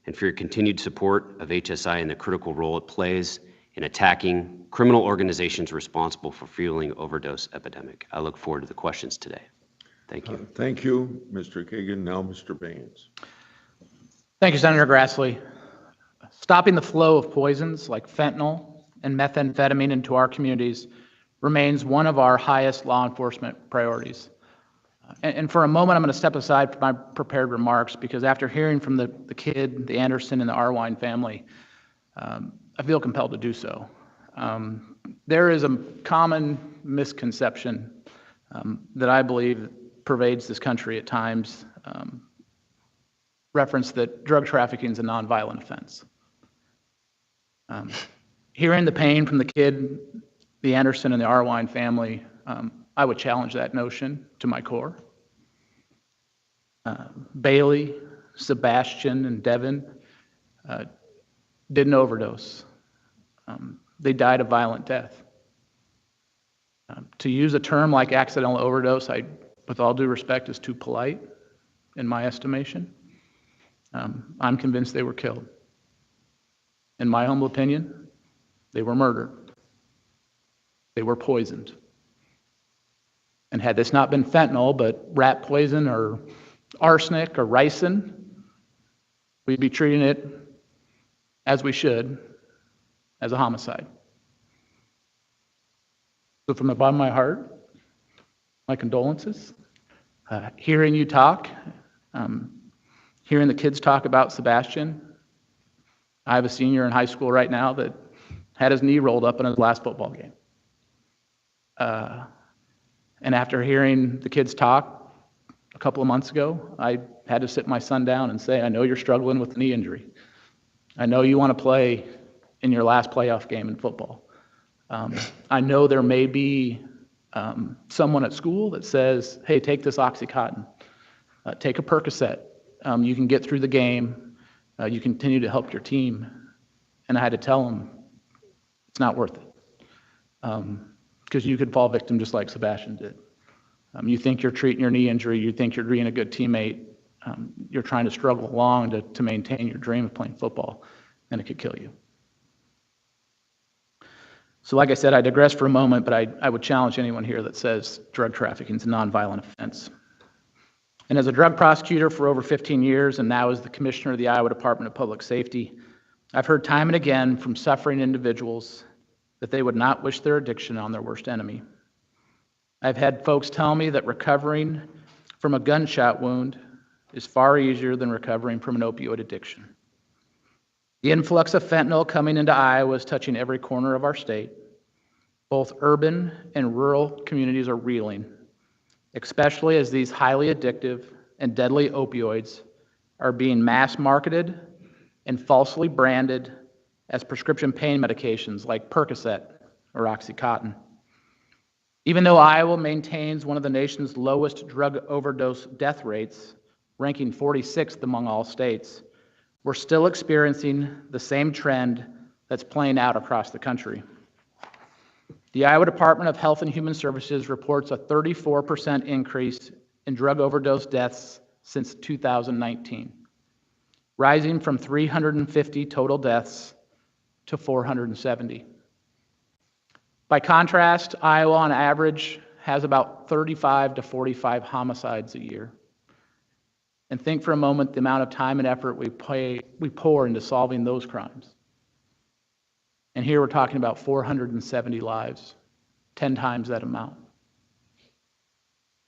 and for your continued support of HSI and the critical role it plays in attacking criminal organizations responsible for fueling overdose epidemic. I look forward to the questions today. Thank you. Thank you, Mr. Kagan. Now, Mr. Baines. Thank you, Senator Grassley. Stopping the flow of poisons like fentanyl and methamphetamine into our communities remains one of our highest law enforcement priorities. And for a moment, I'm going to step aside from my prepared remarks because after hearing from the kid, the Anderson, and the Arwine family, I feel compelled to do so. There is a common misconception that I believe pervades this country at times, reference that drug trafficking is a nonviolent offense. Hearing the pain from the kid, the Anderson, and the Arwine family, I would challenge that notion to my core. Bailey, Sebastian, and Devin didn't overdose. They died a violent death. To use a term like accidental overdose, with all due respect, is too polite, in my estimation. I'm convinced they were killed. In my humble opinion, they were murdered. They were poisoned. And had this not been fentanyl, but rat poison or arsenic or ricin, we'd be treating it, as we should, as a homicide. So from the bottom of my heart, my condolences. Hearing you talk, hearing the kids talk about Sebastian. I have a senior in high school right now that had his knee rolled up in his last football game. And after hearing the kids talk a couple of months ago, I had to sit my son down and say, I know you're struggling with a knee injury. I know you want to play in your last playoff game in football. I know there may be someone at school that says, hey, take this Oxycontin, take a Percocet. You can get through the game. You continue to help your team. And I had to tell him, it's not worth it. Because you could fall victim just like Sebastian did. You think you're treating your knee injury, you think you're being a good teammate, you're trying to struggle along to maintain your dream of playing football, and it could kill you. So like I said, I digress for a moment, but I would challenge anyone here that says drug trafficking is a nonviolent offense. And as a drug prosecutor for over 15 years, and now as the commissioner of the Iowa Department of Public Safety, I've heard time and again from suffering individuals that they would not wish their addiction on their worst enemy. I've had folks tell me that recovering from a gunshot wound is far easier than recovering from an opioid addiction. The influx of fentanyl coming into Iowa is touching every corner of our state. Both urban and rural communities are reeling, especially as these highly addictive and deadly opioids are being mass marketed and falsely branded as prescription pain medications like Percocet or Oxycontin. Even though Iowa maintains one of the nation's lowest drug overdose death rates, ranking 46th among all states, we're still experiencing the same trend that's playing out across the country. The Iowa Department of Health and Human Services reports a 34% increase in drug overdose deaths since 2019, rising from 350 total deaths to 470. By contrast, Iowa on average has about 35 to 45 homicides a year. And think for a moment the amount of time and effort we pour into solving those crimes. And here we're talking about 470 lives, 10 times that amount.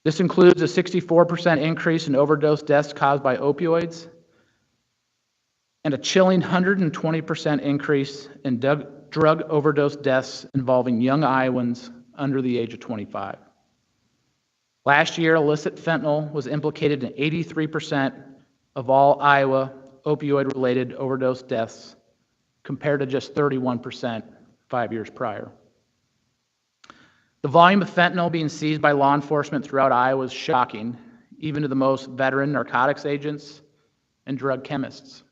This includes a 64% increase in overdose deaths caused by opioids and a chilling 120% increase in drug overdose deaths involving young Iowans under the age of 25. Last year, illicit fentanyl was implicated in 83% of all Iowa opioid-related overdose deaths, compared to just 31% 5 years prior. The volume of fentanyl being seized by law enforcement throughout Iowa is shocking, even to the most veteran narcotics agents and drug chemists. To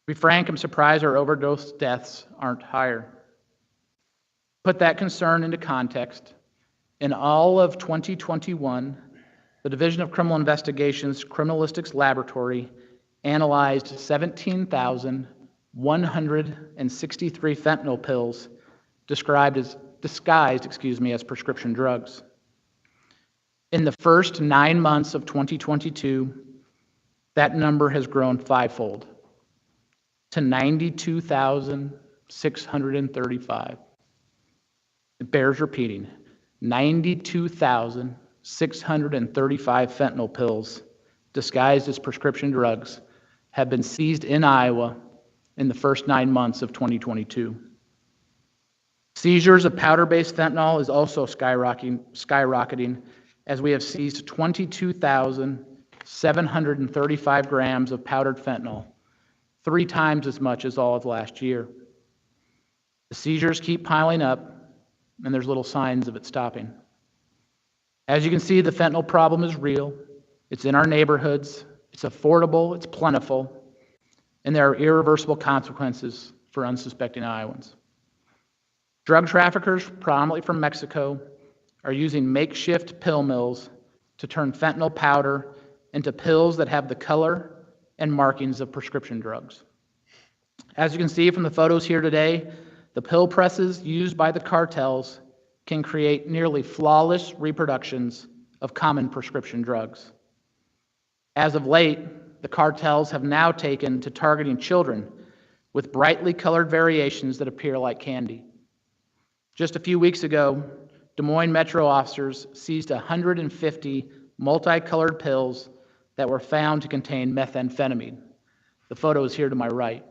be frank, I'm surprised our overdose deaths aren't higher. Put that concern into context. In all of 2021, the Division of Criminal Investigations Criminalistics Laboratory analyzed 17,163 fentanyl pills disguised as prescription drugs. In the first 9 months of 2022, that number has grown fivefold to 92,635. It bears repeating. 92,635 fentanyl pills disguised as prescription drugs have been seized in Iowa in the first 9 months of 2022. Seizures of powder-based fentanyl is also skyrocketing as we have seized 22,735 grams of powdered fentanyl, 3 times as much as all of last year. The seizures keep piling up, and there's little signs of it stopping. As you can see, the fentanyl problem is real. It's in our neighborhoods. It's affordable. It's plentiful. And there are irreversible consequences for unsuspecting Iowans. Drug traffickers, predominantly from Mexico, are using makeshift pill mills to turn fentanyl powder into pills that have the color and markings of prescription drugs. As you can see from the photos here today, the pill presses used by the cartels can create nearly flawless reproductions of common prescription drugs. As of late, the cartels have now taken to targeting children with brightly colored variations that appear like candy. Just a few weeks ago, Des Moines Metro officers seized 150 multicolored pills that were found to contain methamphetamine. The photo is here to my right.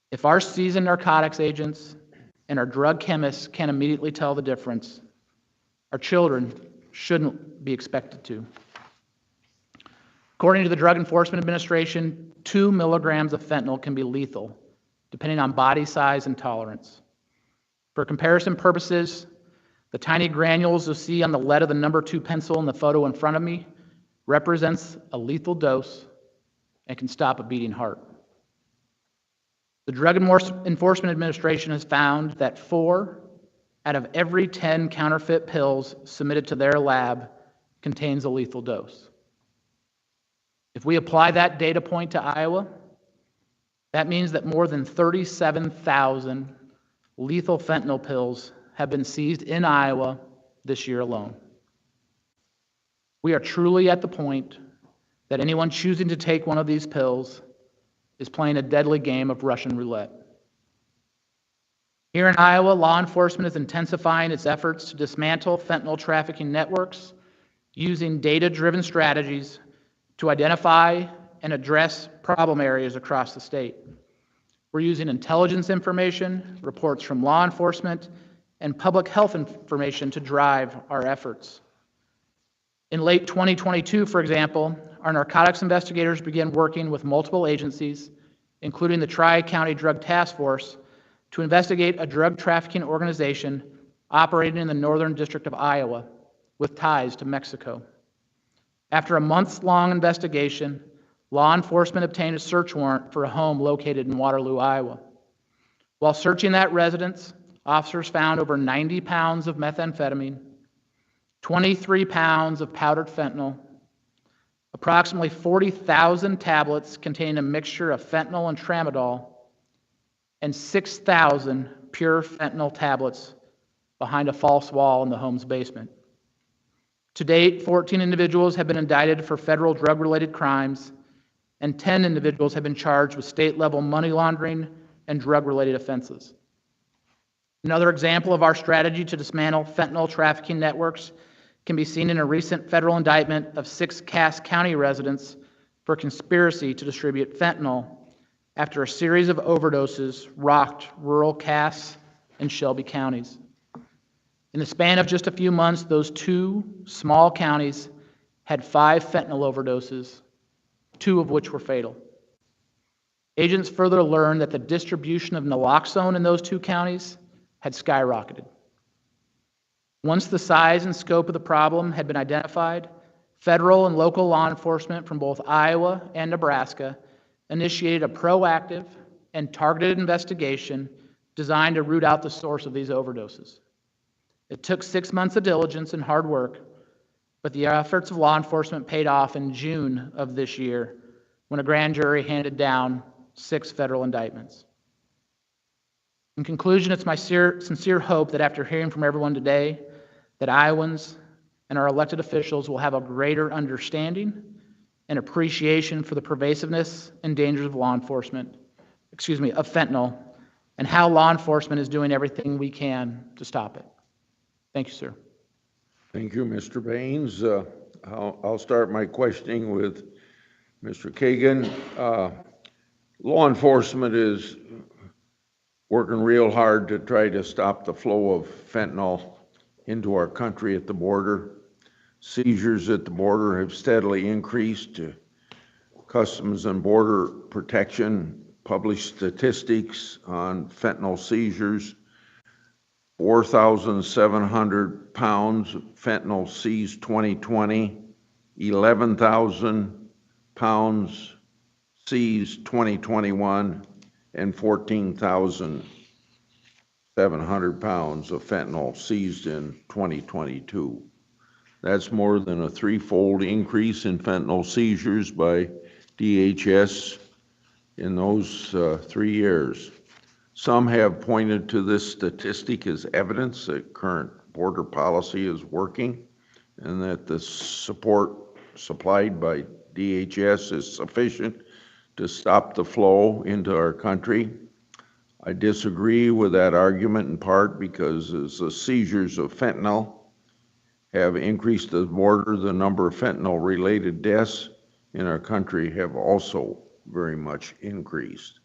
If our seasoned narcotics agents and our drug chemists can't immediately tell the difference, our children shouldn't be expected to. According to the Drug Enforcement Administration, 2 milligrams of fentanyl can be lethal, depending on body size and tolerance. For comparison purposes, the tiny granules you see on the lead of the number 2 pencil in the photo in front of me represents a lethal dose and can stop a beating heart. The Drug Enforcement Administration has found that 4 out of every 10 counterfeit pills submitted to their lab contains a lethal dose. If we apply that data point to Iowa, that means that more than 37,000 lethal fentanyl pills have been seized in Iowa this year alone. We are truly at the point that anyone choosing to take one of these pills is playing a deadly game of Russian roulette. Here in Iowa, law enforcement is intensifying its efforts to dismantle fentanyl trafficking networks using data-driven strategies to identify and address problem areas across the state. We're using intelligence information, reports from law enforcement, and public health information to drive our efforts. In late 2022, for example, our narcotics investigators began working with multiple agencies, including the Tri-County Drug Task Force, to investigate a drug trafficking organization operating in the northern district of Iowa with ties to Mexico. After a months-long investigation, law enforcement obtained a search warrant for a home located in Waterloo, Iowa. While searching that residence, officers found over 90 pounds of methamphetamine, 23 pounds of powdered fentanyl, approximately 40,000 tablets containing a mixture of fentanyl and tramadol, and 6,000 pure fentanyl tablets behind a false wall in the home's basement. To date, 14 individuals have been indicted for federal drug-related crimes, and 10 individuals have been charged with state-level money laundering and drug-related offenses. Another example of our strategy to dismantle fentanyl trafficking networks can be seen in a recent federal indictment of 6 Cass County residents for conspiracy to distribute fentanyl after a series of overdoses rocked rural Cass and Shelby counties. In the span of just a few months, those 2 small counties had 5 fentanyl overdoses, 2 of which were fatal. Agents further learned that the distribution of naloxone in those 2 counties had skyrocketed. Once the size and scope of the problem had been identified, federal and local law enforcement from both Iowa and Nebraska initiated a proactive and targeted investigation designed to root out the source of these overdoses. It took 6 months of diligence and hard work, but the efforts of law enforcement paid off in June of this year when a grand jury handed down 6 federal indictments. In conclusion, it's my sincere hope that after hearing from everyone today, that Iowans and our elected officials will have a greater understanding and appreciation for the pervasiveness and dangers of of fentanyl, and how law enforcement is doing everything we can to stop it. Thank you, sir. Thank you, Mr. Baines. I'll start my questioning with Mr. Kagan. Law enforcement is working real hard to try to stop the flow of fentanyl into our country at the border. Seizures at the border have steadily increased. Customs and Border Protection published statistics on fentanyl seizures. 4,700 pounds of fentanyl seized 2020, 11,000 pounds seized 2021, and 14,700 pounds of fentanyl seized in 2022. That's more than a 3-fold increase in fentanyl seizures by DHS in those 3 years. Some have pointed to this statistic as evidence that current border policy is working and that the support supplied by DHS is sufficient to stop the flow into our country. I disagree with that argument in part because as the seizures of fentanyl have increased at the border, the number of fentanyl-related deaths in our country have also very much increased.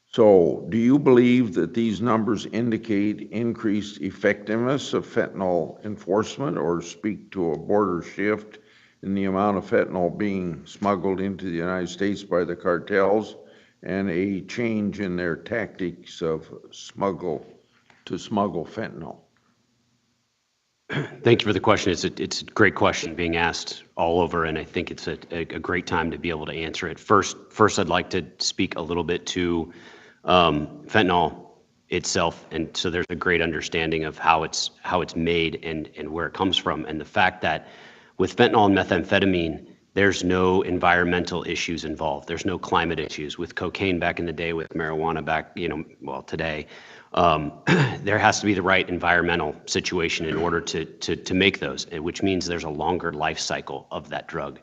So, do you believe that these numbers indicate increased effectiveness of fentanyl enforcement or speak to a border shift in the amount of fentanyl being smuggled into the United States by the cartels and a change in their tactics of smuggle fentanyl? Thank you for the question. It's a great question being asked all over, and I think it's a great time to be able to answer it. First, I'd like to speak a little bit to fentanyl itself, and so there's a great understanding of how it's made and where it comes from, and the fact that with fentanyl and methamphetamine, there's no environmental issues involved. There's no climate issues. With cocaine back in the day, with marijuana back, today, there has to be the right environmental situation in order to make those, which means there's a longer life cycle of that drug.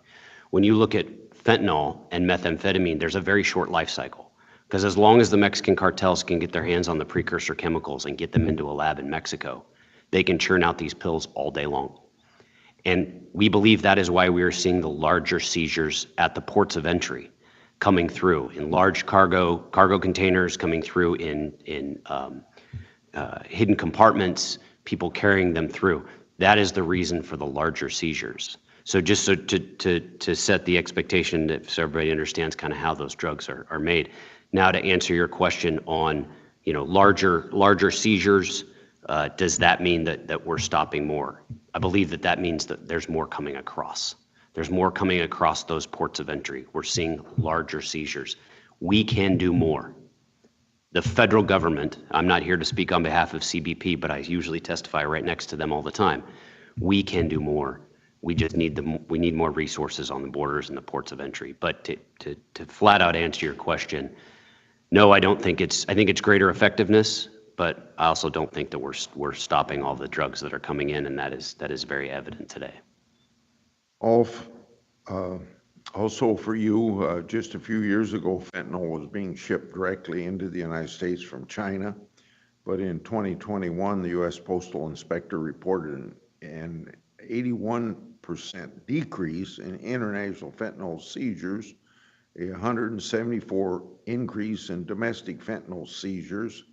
When you look at fentanyl and methamphetamine, there's a very short life cycle, because as long as the Mexican cartels can get their hands on the precursor chemicals and get them into a lab in Mexico, they can churn out these pills all day long. And we believe that is why we are seeing the larger seizures at the ports of entry coming through in large cargo containers, coming through in hidden compartments, people carrying them through. That is the reason for the larger seizures. So just to set the expectation that so everybody understands kind of how those drugs are made. Now to answer your question on larger seizures, does that mean that we're stopping more? I believe that means that there's more coming across. There's more coming across those ports of entry. We're seeing larger seizures. We can do more. The federal government, I'm not here to speak on behalf of CBP, but I usually testify right next to them all the time. We can do more. We just need we need more resources on the borders and the ports of entry. But to flat out answer your question, no, I think it's greater effectiveness, but I also don't think that we're stopping all the drugs that are coming in, and that is very evident today. Also for you, just a few years ago, fentanyl was being shipped directly into the United States from China. But in 2021, the U.S. Postal Inspector reported an 81% decrease in international fentanyl seizures, a 174% increase in domestic fentanyl seizures,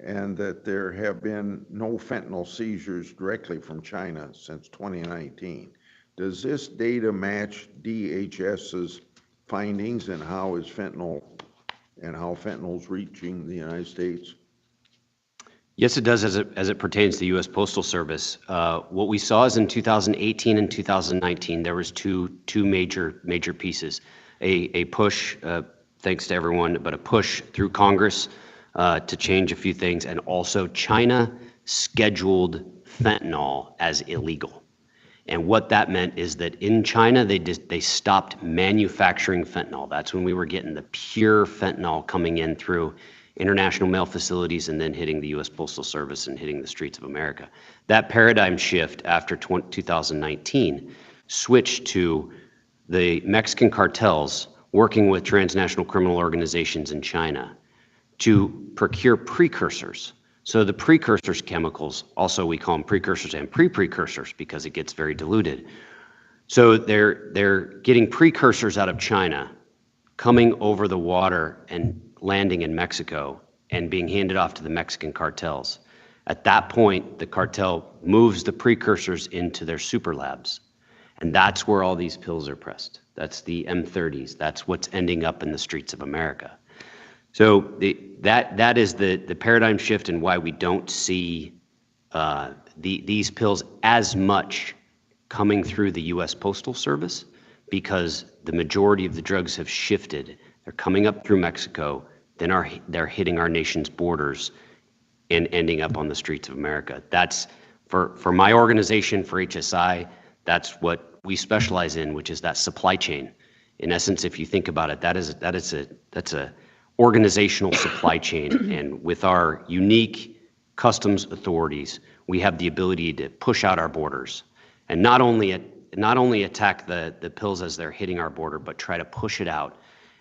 and that there have been no fentanyl seizures directly from China since 2019. Does this data match DHS's findings, and how fentanyl's reaching the United States? Yes, it does as it pertains to the U.S. Postal Service. What we saw is in 2018 and 2019, there was two major pieces. A push, thanks to everyone, but a push through Congress to change a few things, and also China scheduled fentanyl as illegal. And what that meant is that in China, they stopped manufacturing fentanyl. That's when we were getting the pure fentanyl coming in through international mail facilities and then hitting the U.S. Postal Service and hitting the streets of America. That paradigm shift after 2019 switched to the Mexican cartels working with transnational criminal organizations in China to procure precursors. So the precursors chemicals, also we call them precursors and pre-precursors because it gets very diluted. So they're getting precursors out of China, coming over the water and landing in Mexico and being handed off to the Mexican cartels. At that point, the cartel moves the precursors into their super labs. And that's where all these pills are pressed. That's the M30s. That's what's ending up in the streets of America. So that is the paradigm shift and why we don't see these pills as much coming through the U.S. Postal Service, because the majority of the drugs have shifted. They're coming up through Mexico, then they're hitting our nation's borders and ending up on the streets of America. That's, for my organization, for HSI, that's what we specialize in, which is that supply chain. In essence, if you think about it, that's a organizational supply chain, and with our unique customs authorities, we have the ability to push out our borders, and not only attack the pills as they're hitting our border, but try to push it out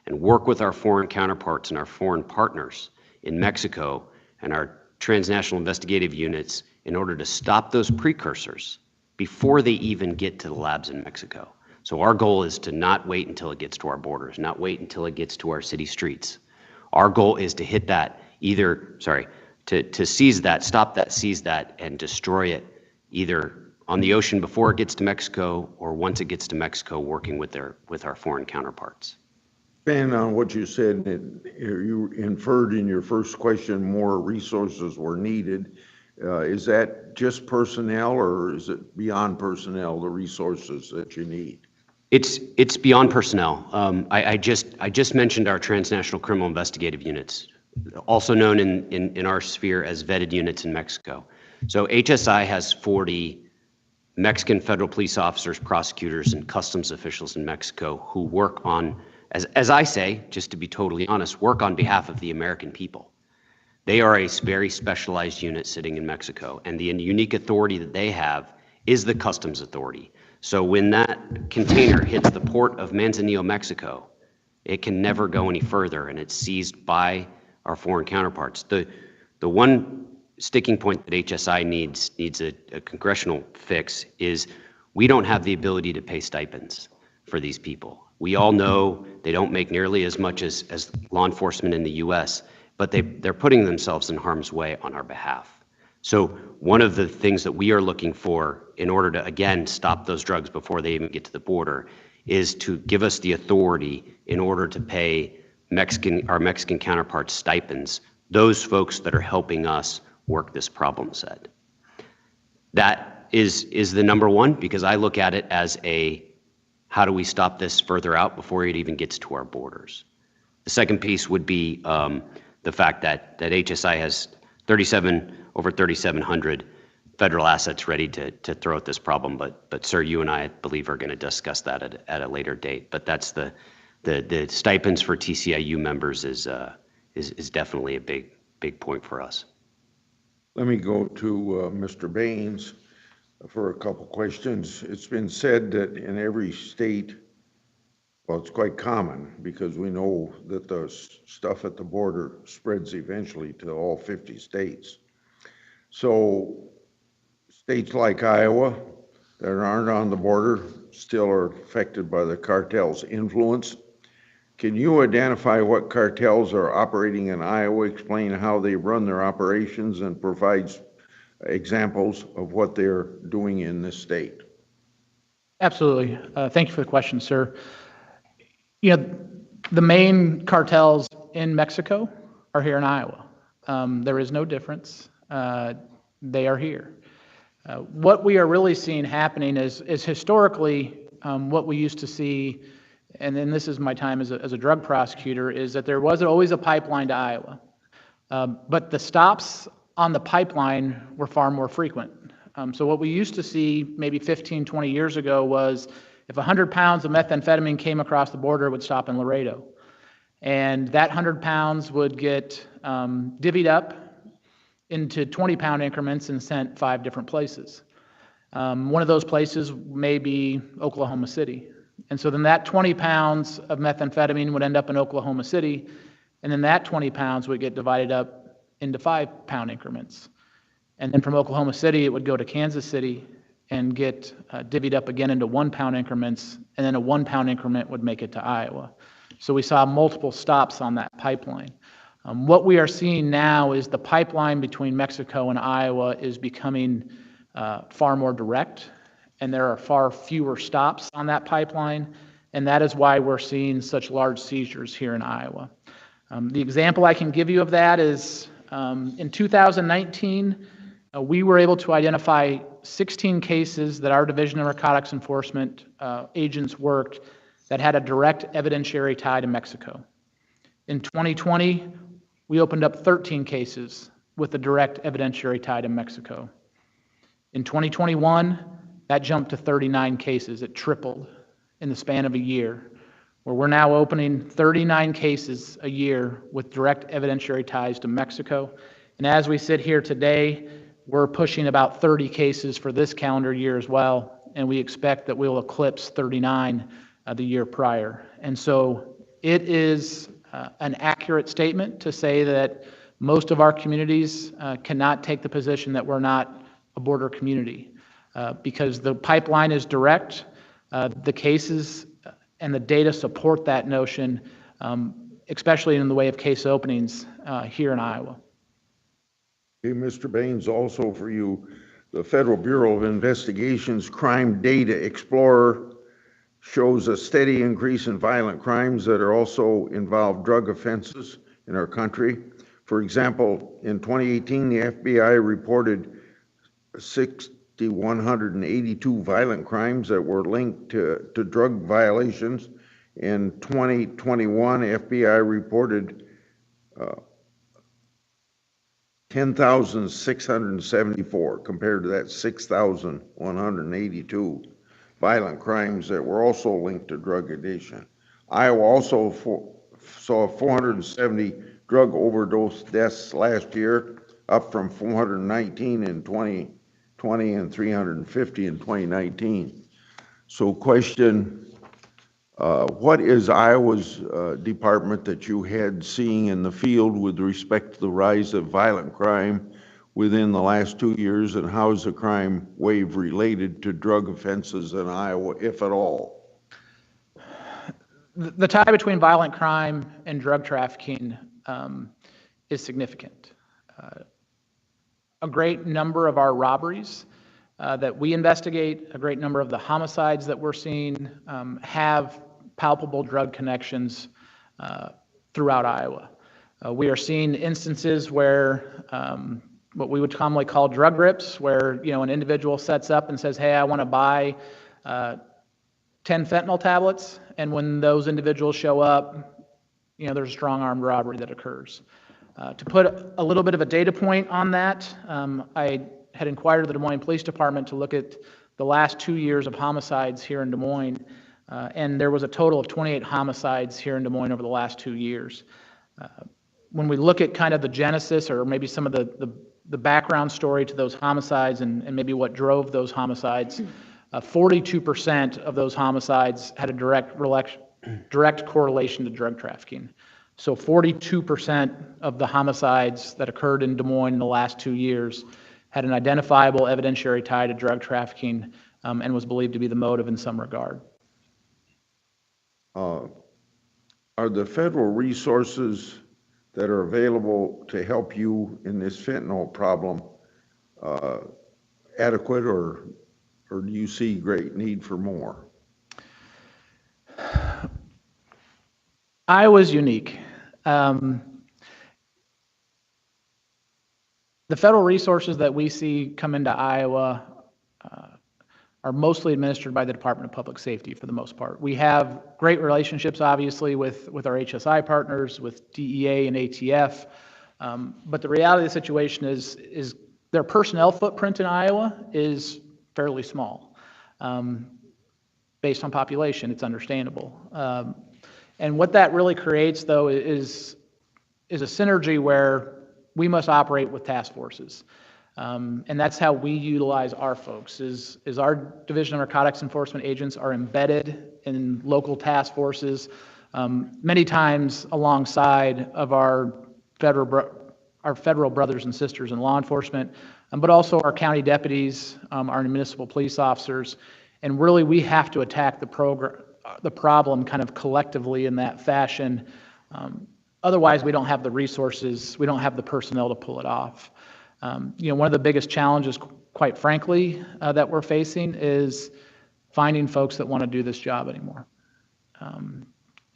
and work with our foreign counterparts and our foreign partners in Mexico and our transnational investigative units in order to stop those precursors before they even get to the labs in Mexico. So our goal is to not wait until it gets to our borders, not wait until it gets to our city streets. Our goal is to hit that to seize that, stop that, seize that, and destroy it either on the ocean before it gets to Mexico or once it gets to Mexico, working with our foreign counterparts. Expand on what you said, you inferred in your first question more resources were needed. Is that just personnel, or is it beyond personnel, the resources that you need? It's beyond personnel. I just mentioned our transnational criminal investigative units, also known in our sphere as vetted units in Mexico. So HSI has 40 Mexican federal police officers, prosecutors, and customs officials in Mexico who work on, as I say, just to be totally honest, work on behalf of the American people. They are a very specialized unit sitting in Mexico, and the unique authority that they have is the customs authority. So when that container hits the port of Manzanillo, Mexico, it can never go any further, and it's seized by our foreign counterparts. The one sticking point that HSI needs a congressional fix is we don't have the ability to pay stipends for these people. We all know they don't make nearly as much as law enforcement in the U.S., but they're putting themselves in harm's way on our behalf. So one of the things that we are looking for in order to, again, stop those drugs before they even get to the border is to give us the authority in order to pay our Mexican counterparts stipends, those folks that are helping us work this problem set. That is the number one, because I look at it as how do we stop this further out before it even gets to our borders? The second piece would be the fact that HSI has over 3,700 federal assets ready to throw at this problem. But sir, you and I believe are going to discuss that at a later date. But that's the stipends for TCIU members is definitely a big point for us. Let me go to Mr. Baines for a couple questions. It's been said that in every state, well, it's quite common because we know that the stuff at the border spreads eventually to all 50 states. So states like Iowa that aren't on the border still are affected by the cartel's influence. Can you identify what cartels are operating in Iowa, explain how they run their operations, and provide examples of what they're doing in this state? Absolutely. Thank you for the question, sir. You know, the main cartels in Mexico are here in Iowa. There is no difference. They are here. What we are really seeing happening is historically what we used to see, and then this is my time as a drug prosecutor, is that there was always a pipeline to Iowa. But the stops on the pipeline were far more frequent. So what we used to see maybe 15, 20 years ago was if 100 pounds of methamphetamine came across the border, it would stop in Laredo. And that 100 pounds would get divvied up into 20-pound increments and sent 5 different places. One of those places may be Oklahoma City. And so then that 20 pounds of methamphetamine would end up in Oklahoma City, and then that 20 pounds would get divided up into 5-pound increments. And then from Oklahoma City, it would go to Kansas City and get divvied up again into 1-pound increments, and then a 1-pound increment would make it to Iowa. So we saw multiple stops on that pipeline. What we are seeing now is the pipeline between Mexico and Iowa is becoming far more direct, and there are far fewer stops on that pipeline, and that is why we're seeing such large seizures here in Iowa. The example I can give you of that is in 2019, we were able to identify 16 cases that our Division of Narcotics Enforcement agents worked that had a direct evidentiary tie to Mexico. In 2020, we opened up 13 cases with a direct evidentiary tie to Mexico. In 2021, that jumped to 39 cases. It tripled in the span of a year, where we're now opening 39 cases a year with direct evidentiary ties to Mexico. And as we sit here today, we're pushing about 30 cases for this calendar year as well, and we expect that we'll eclipse 39 the year prior. And so it is an accurate statement to say that most of our communities cannot take the position that we're not a border community because the pipeline is direct. The cases and the data support that notion, especially in the way of case openings here in Iowa. Okay, Mr. Baines, also for you, the Federal Bureau of Investigation's Crime Data Explorer shows a steady increase in violent crimes that are also involve drug offenses in our country. For example, in 2018, the FBI reported 6,182 violent crimes that were linked to drug violations. In 2021, FBI reported 10,674 compared to that 6,182 violent crimes that were also linked to drug addiction. Iowa also saw 470 drug overdose deaths last year, up from 419 in 2020 and 350 in 2019. So question, what is Iowa's department that you had seeing in the field with respect to the rise of violent crime within the last 2 years, and how is the crime wave related to drug offenses in Iowa, if at all? The tie between violent crime and drug trafficking is significant. A great number of our robberies that we investigate, a great number of the homicides that we're seeing have palpable drug connections throughout Iowa. We are seeing instances where what we would commonly call drug rips, where an individual sets up and says, hey, I want to buy 10 fentanyl tablets, and when those individuals show up, there's a strong armed robbery that occurs. To put a little bit of a data point on that, I had inquired of the Des Moines Police Department to look at the last 2 years of homicides here in Des Moines, and there was a total of 28 homicides here in Des Moines over the last 2 years. When we look at kind of the genesis or maybe some of the background story to those homicides and maybe what drove those homicides, 42% of those homicides had a direct correlation to drug trafficking. So 42% of the homicides that occurred in Des Moines in the last 2 years had an identifiable evidentiary tie to drug trafficking and was believed to be the motive in some regard. Are the federal resources that are available to help you in this fentanyl problem adequate, or do you see great need for more? Iowa's unique. The federal resources that we see come into Iowa are mostly administered by the Department of Public Safety for the most part. We have great relationships, obviously, with our HSI partners, with DEA and ATF, but the reality of the situation is their personnel footprint in Iowa is fairly small. Based on population, it's understandable. And what that really creates, though, is a synergy where we must operate with task forces. And that's how we utilize our folks, is our Division of Narcotics Enforcement agents are embedded in local task forces, many times alongside of our federal brothers and sisters in law enforcement, but also our county deputies, our municipal police officers. And really, we have to attack the problem kind of collectively in that fashion. Otherwise, we don't have the resources, we don't have the personnel to pull it off. One of the biggest challenges, quite frankly, that we're facing is finding folks that want to do this job anymore.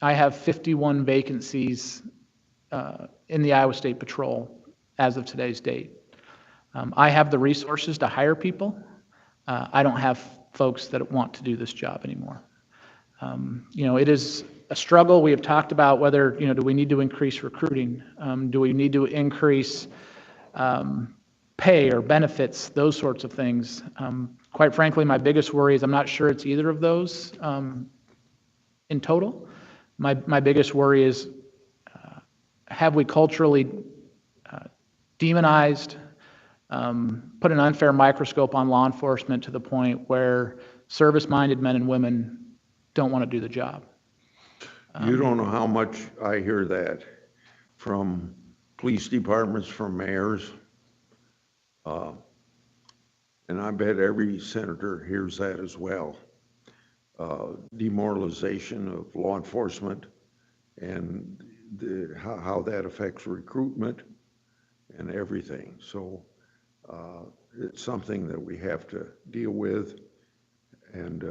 I have 51 vacancies in the Iowa State Patrol as of today's date. I have the resources to hire people. I don't have folks that want to do this job anymore. It is a struggle. We have talked about whether, do we need to increase recruiting? Do we need to increase pay or benefits, those sorts of things? Quite frankly, my biggest worry is I'm not sure it's either of those in total. My biggest worry is, have we culturally demonized, put an unfair microscope on law enforcement to the point where service-minded men and women don't want to do the job? You don't know how much I hear that from police departments, from mayors. And I bet every senator hears that as well. Demoralization of law enforcement and how that affects recruitment and everything. So it's something that we have to deal with. And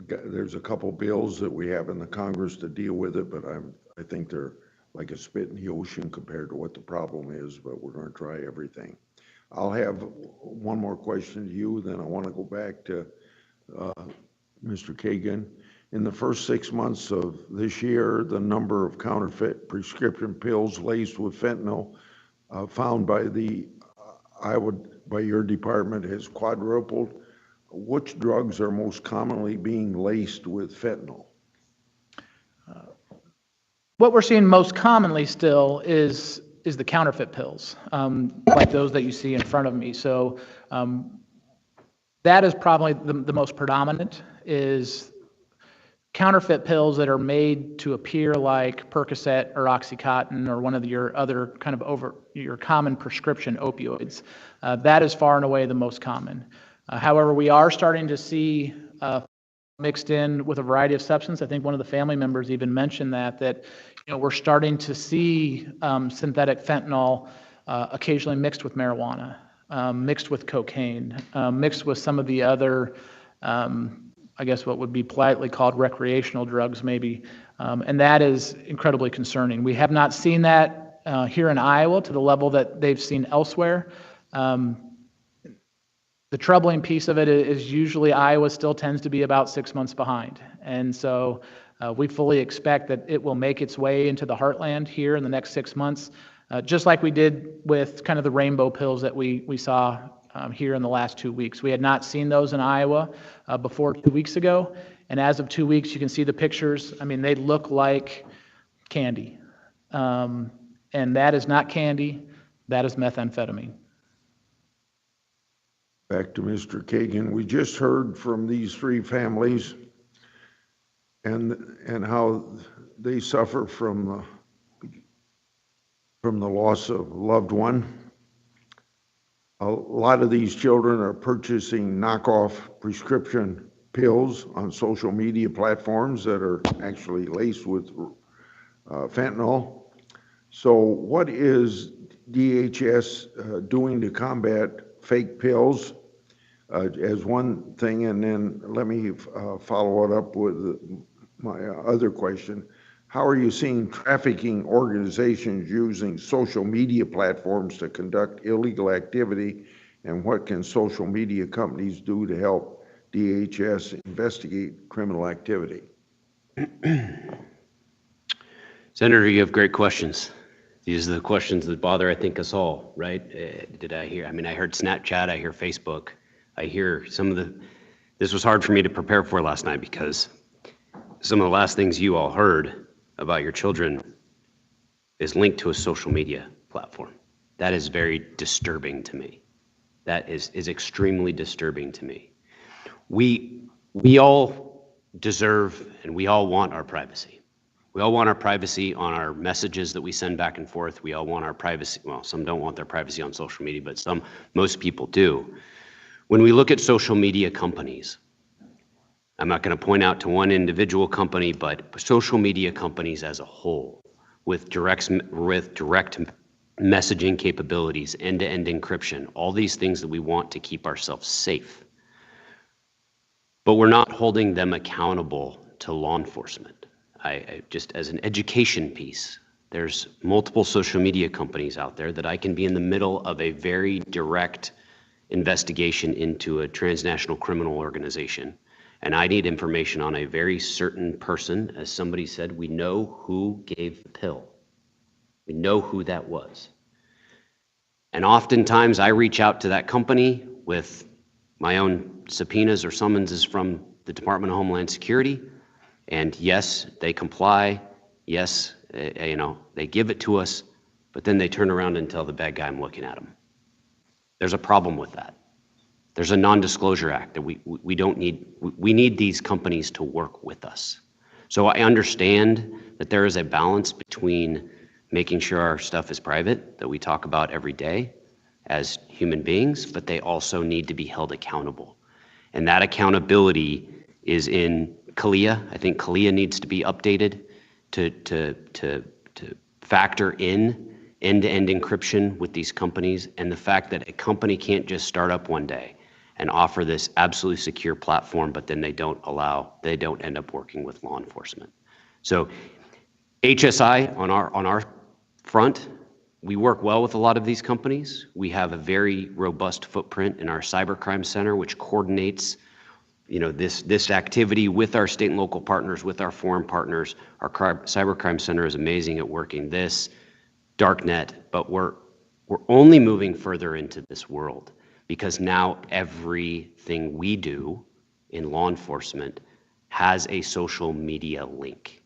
there's a couple bills that we have in the Congress to deal with it, but I think they're like a spit in the ocean compared to what the problem is, but we're going to try everything. I'll have one more question to you, then I want to go back to Mr. Kagan. In the first 6 months of this year, the number of counterfeit prescription pills laced with fentanyl found by your department has quadrupled. Which drugs are most commonly being laced with fentanyl? What we're seeing most commonly still is the counterfeit pills, like those that you see in front of me. So that is probably the most predominant, is counterfeit pills that are made to appear like Percocet or Oxycontin or one of your other kind of your common prescription opioids. That is far and away the most common. However, we are starting to see mixed in with a variety of substances. I think one of the family members even mentioned that we're starting to see synthetic fentanyl occasionally mixed with marijuana, mixed with cocaine, mixed with some of the other, I guess what would be politely called recreational drugs maybe, and that is incredibly concerning. We have not seen that here in Iowa to the level that they've seen elsewhere. The troubling piece of it is usually Iowa still tends to be about 6 months behind. And so we fully expect that it will make its way into the heartland here in the next 6 months, just like we did with kind of the rainbow pills that we saw here in the last 2 weeks. We had not seen those in Iowa before 2 weeks ago. And as of 2 weeks, you can see the pictures. I mean, they look like candy. And that is not candy. That is methamphetamine. Back to Mr. Kagan. We just heard from these three families and how they suffer from the loss of a loved one. A lot of these children are purchasing knockoff prescription pills on social media platforms that are actually laced with fentanyl. So what is DHS doing to combat fake pills as one thing? And then let me follow it up with my other question. How are you seeing trafficking organizations using social media platforms to conduct illegal activity? And what can social media companies do to help DHS investigate criminal activity? Senator, you have great questions. These are the questions that bother, I think, us all, right? I heard Snapchat, I hear Facebook, I hear this was hard for me to prepare for last night because some of the last things you all heard about your children is linked to a social media platform. That is very disturbing to me. That is extremely disturbing to me. We all deserve and we all want our privacy. We all want our privacy on our messages that we send back and forth. We all want our privacy. Well, some don't want their privacy on social media, but most people do. When we look at social media companies, I'm not going to point out to one individual company, but social media companies as a whole, with direct messaging capabilities, end-to-end encryption, all these things that we want to keep ourselves safe. But we're not holding them accountable to law enforcement. I just as an education piece, there's multiple social media companies out there that I can be in the middle of a very direct investigation into a transnational criminal organization. And I need information on a very certain person. As somebody said, we know who gave the pill. We know who that was. And oftentimes I reach out to that company with my own subpoenas or summonses from the Department of Homeland Security, And yes, they comply. Yes, they give it to us, but then they turn around and tell the bad guy I'm looking at him. There's a problem with that. There's a non-disclosure act that we don't need. We need these companies to work with us. So I understand that there is a balance between making sure our stuff is private, that we talk about every day as human beings, but they also need to be held accountable. And that accountability is in CALEA. I think CALEA needs to be updated to factor in end-to-end encryption with these companies, and the fact that a company can't just start up one day and offer this absolutely secure platform, but then they don't end up working with law enforcement. So HSI on our front, we work well with a lot of these companies. We have a very robust footprint in our cybercrime center, which coordinates this activity with our state and local partners, with our foreign partners. Our cybercrime center is amazing at working this darknet, but we're only moving further into this world because now everything we do in law enforcement has a social media link.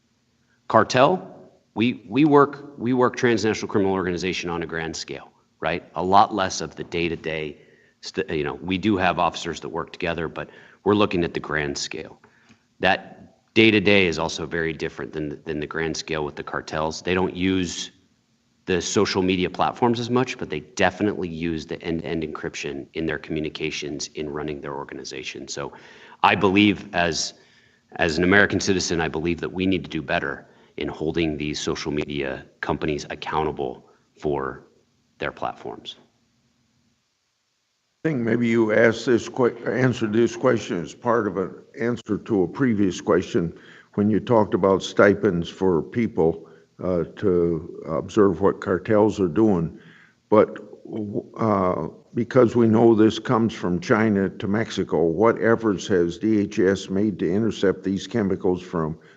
Cartel, we work transnational criminal organization on a grand scale, right? A lot less of the day-to-day, we do have officers that work together, but we're looking at the grand scale. That day-to-day is also very different than the grand scale with the cartels. They don't use the social media platforms as much, but they definitely use the end-to-end encryption in their communications in running their organization. So I believe as an American citizen, I believe that we need to do better in holding these social media companies accountable for their platforms. I think maybe you answered this question as part of an answer to a previous question when you talked about stipends for people to observe what cartels are doing. But because we know this comes from China to Mexico, what efforts has DHS made to intercept these chemicals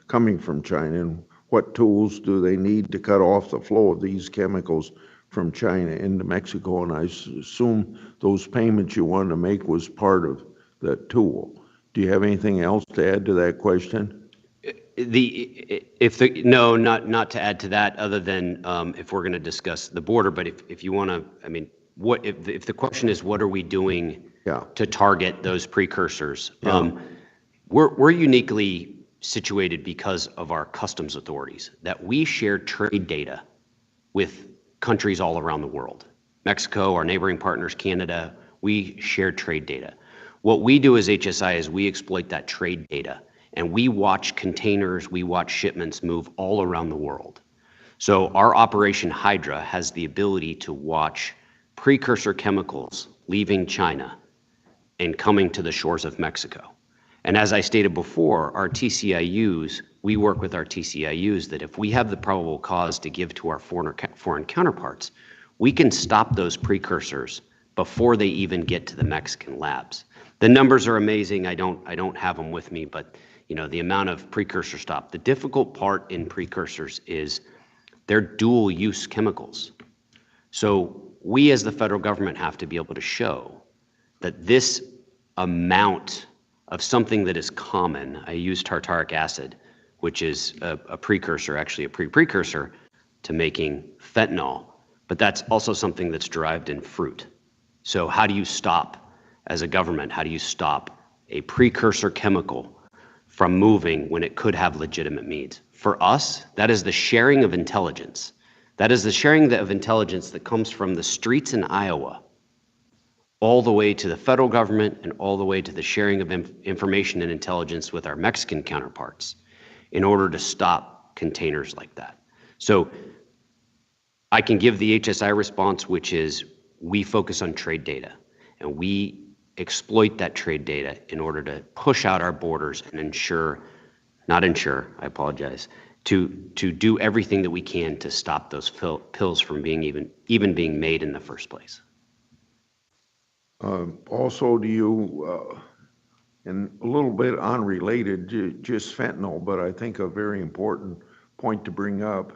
coming from China, and what tools do they need to cut off the flow of these chemicals from China into Mexico? And I assume those payments you wanted to make was part of that tool. Do you have anything else to add to that question? No, not to add to that, other than if we're going to discuss the border. But if you want to, I mean, if the question is what are we doing to target those precursors? We're uniquely situated because of our customs authorities, that we share trade data with countries all around the world. Mexico, our neighboring partners, Canada, we share trade data. What we do as HSI is we exploit that trade data, and we watch containers, we watch shipments move all around the world. So our Operation Hydra has the ability to watch precursor chemicals leaving China and coming to the shores of Mexico. And as I stated before, our TCIUs, we work with our TCIUs that if we have the probable cause to give to our foreign counterparts, we can stop those precursors before they even get to the Mexican labs. The numbers are amazing. I don't have them with me, but the amount of precursor stop. The difficult part in precursors is they're dual use chemicals. So we as the federal government have to be able to show that this amount of something that is common, I use tartaric acid, which is a precursor, actually a precursor to making fentanyl, but that's also something that's derived in fruit. So how do you stop, as a government, how do you stop a precursor chemical from moving when it could have legitimate needs? For us, that is the sharing of intelligence. That is the sharing of intelligence that comes from the streets in Iowa all the way to the federal government and all the way to the sharing of information and intelligence with our Mexican counterparts in order to stop containers like that. So I can give the HSI response, which is we focus on trade data, and we exploit that trade data in order to push out our borders and to do everything that we can to stop those pills from being even being made in the first place. Also, do you, and a little bit unrelated, just fentanyl, but I think a very important point to bring up,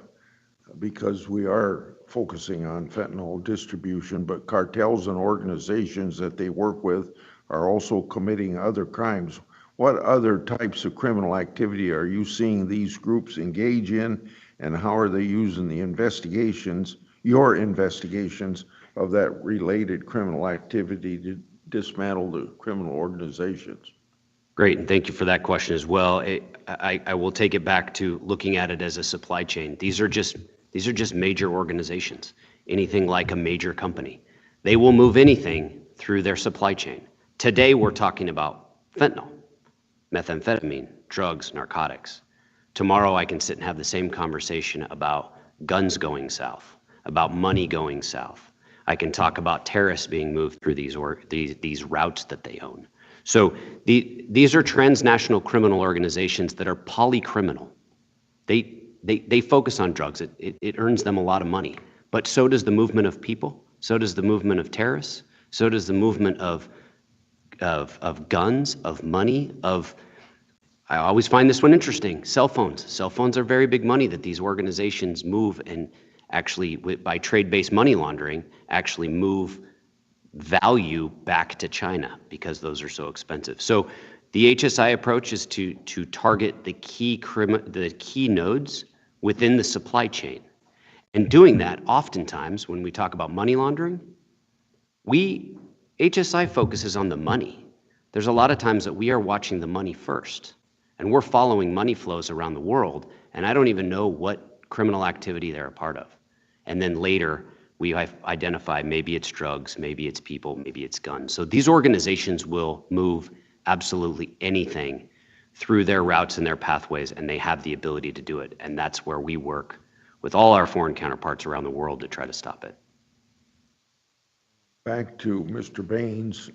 because we are focusing on fentanyl distribution, but cartels and organizations that they work with are also committing other crimes. What other types of criminal activity are you seeing these groups engage in, and how are they using the investigations, your investigations, of that related criminal activity to dismantle the criminal organizations? Great, and thank you for that question as well. I will take it back to looking at it as a supply chain. These are just major organizations, anything like a major company. They will move anything through their supply chain. Today, we're talking about fentanyl, methamphetamine, drugs, narcotics. Tomorrow, I can sit and have the same conversation about guns going south, about money going south. I can talk about terrorists being moved through these routes that they own. So these are transnational criminal organizations that are polycriminal. They focus on drugs. It earns them a lot of money. But so does the movement of people. So does the movement of terrorists. So does the movement of guns, of money, I always find this one interesting, cell phones. Cell phones are very big money that these organizations move, and actually, by trade-based money laundering, actually move value back to China because those are so expensive. So the HSI approach is to target the key nodes within the supply chain. And doing that, oftentimes, when we talk about money laundering, HSI focuses on the money. There's a lot of times that we are watching the money first, and we're following money flows around the world, and I don't even know what criminal activity they're a part of. And then later, we identify maybe it's drugs, maybe it's people, maybe it's guns. So these organizations will move absolutely anything through their routes and their pathways, and they have the ability to do it. And that's where we work with all our foreign counterparts around the world to try to stop it. Back to Mr. Baines.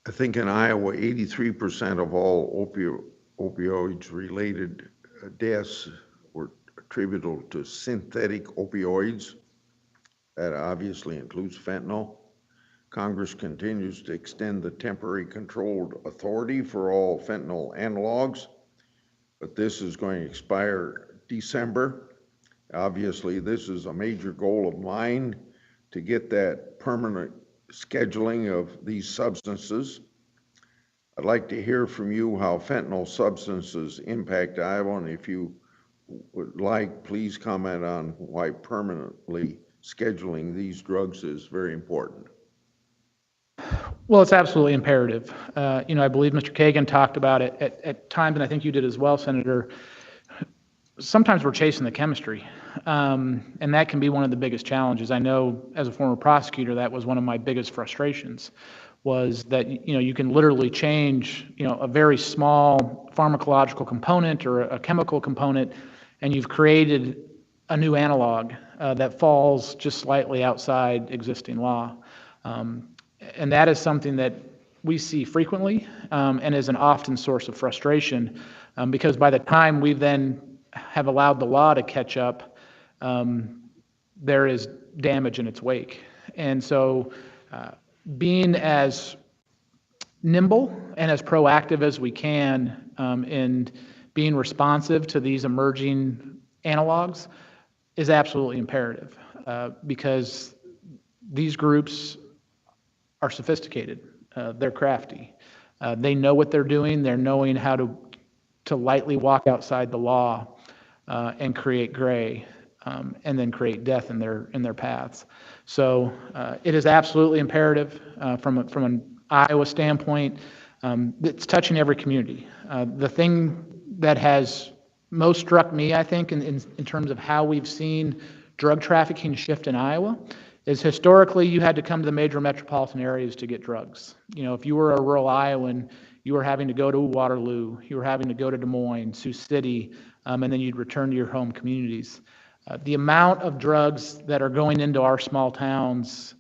I think in Iowa, 83% of all opioids-related deaths were attributable to synthetic opioids. That obviously includes fentanyl. Congress continues to extend the temporary controlled authority for all fentanyl analogs, but this is going to expire December. Obviously, this is a major goal of mine, to get that permanent scheduling of these substances. I'd like to hear from you how fentanyl substances impact Iowa, and if you would like, please comment on why permanently scheduling these drugs is very important. Well, it's absolutely imperative. I believe Mr. Kagan talked about it at times, and I think you did as well, Senator. Sometimes we're chasing the chemistry, and that can be one of the biggest challenges. I know as a former prosecutor, that was one of my biggest frustrations, was that you can literally change a very small pharmacological component or a chemical component, and you've created a new analog that falls just slightly outside existing law. And that is something that we see frequently and is an often source of frustration because by the time we then have allowed the law to catch up, there is damage in its wake. And so being as nimble and as proactive as we can in being responsive to these emerging analogs is absolutely imperative because these groups are sophisticated. They're crafty. They know what they're doing. They're knowing how to lightly walk outside the law and create gray and then create death in their paths. So it is absolutely imperative from an Iowa standpoint. It's touching every community. The thing that has most struck me, I think, in terms of how we've seen drug trafficking shift in Iowa is historically you had to come to the major metropolitan areas to get drugs. If you were a rural Iowan, you were having to go to Waterloo, you were having to go to Des Moines, Sioux City, and then you'd return to your home communities. The amount of drugs that are going into our small towns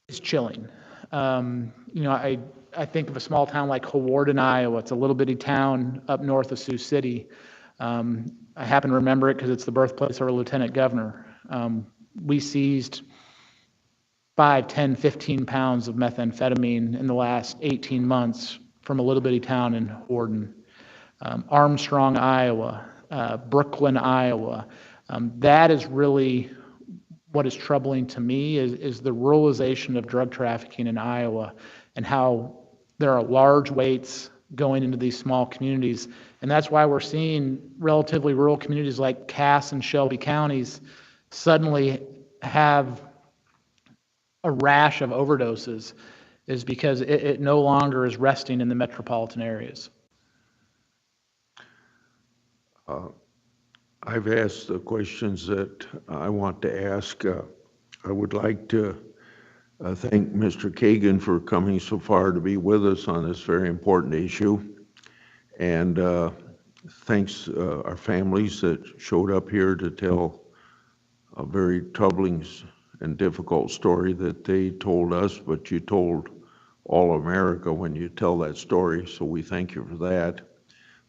is chilling. I think of a small town like Hawarden, Iowa. It's a little bitty town up north of Sioux City. I happen to remember it because it's the birthplace of our lieutenant governor. We seized 5, 10, 15 pounds of methamphetamine in the last 18 months from a little bitty town in Hawarden. Armstrong, Iowa, Brooklyn, Iowa. That is really what is troubling to me is the ruralization of drug trafficking in Iowa and how there are large weights going into these small communities. And that's why we're seeing relatively rural communities like Cass and Shelby counties suddenly have a rash of overdoses, is because it no longer is resting in the metropolitan areas. I've asked the questions that I want to ask. I would like to thank Mr. Kagan for coming so far to be with us on this very important issue. And thanks our families that showed up here to tell a very troubling and difficult story that they told us, but you told all America when you tell that story, so we thank you for that.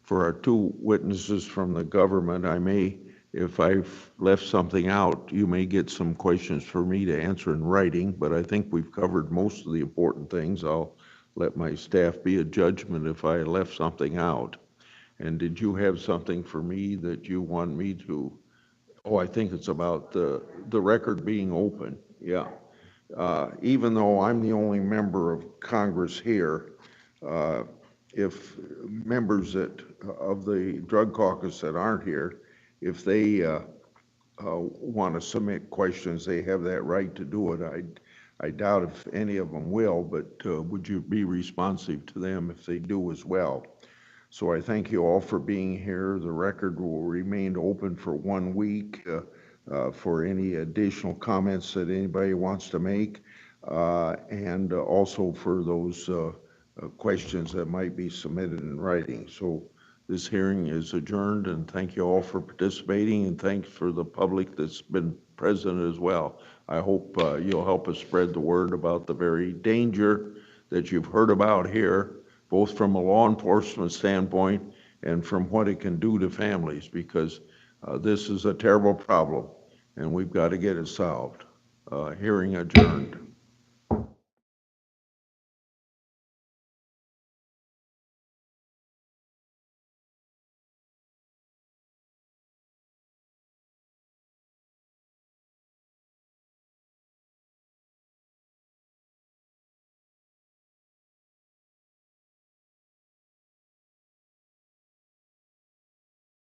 For our two witnesses from the government, I may, if I've left something out, you may get some questions for me to answer in writing, but I think we've covered most of the important things. I'll let my staff be a judgment if I left something out. And did you have something for me that you want me to? Oh, I think it's about the record being open. Yeah. Even though I'm the only member of Congress here, if members of the Drug Caucus that aren't here, if they want to submit questions, they have that right to do it. I doubt if any of them will, but would you be responsive to them if they do as well? So I thank you all for being here. The record will remain open for 1 week for any additional comments that anybody wants to make, and also for those questions that might be submitted in writing. So this hearing is adjourned, and thank you all for participating, and thanks for the public that's been present as well. I hope you'll help us spread the word about the very danger that you've heard about here, both from a law enforcement standpoint and from what it can do to families, because this is a terrible problem and we've got to get it solved. Hearing adjourned.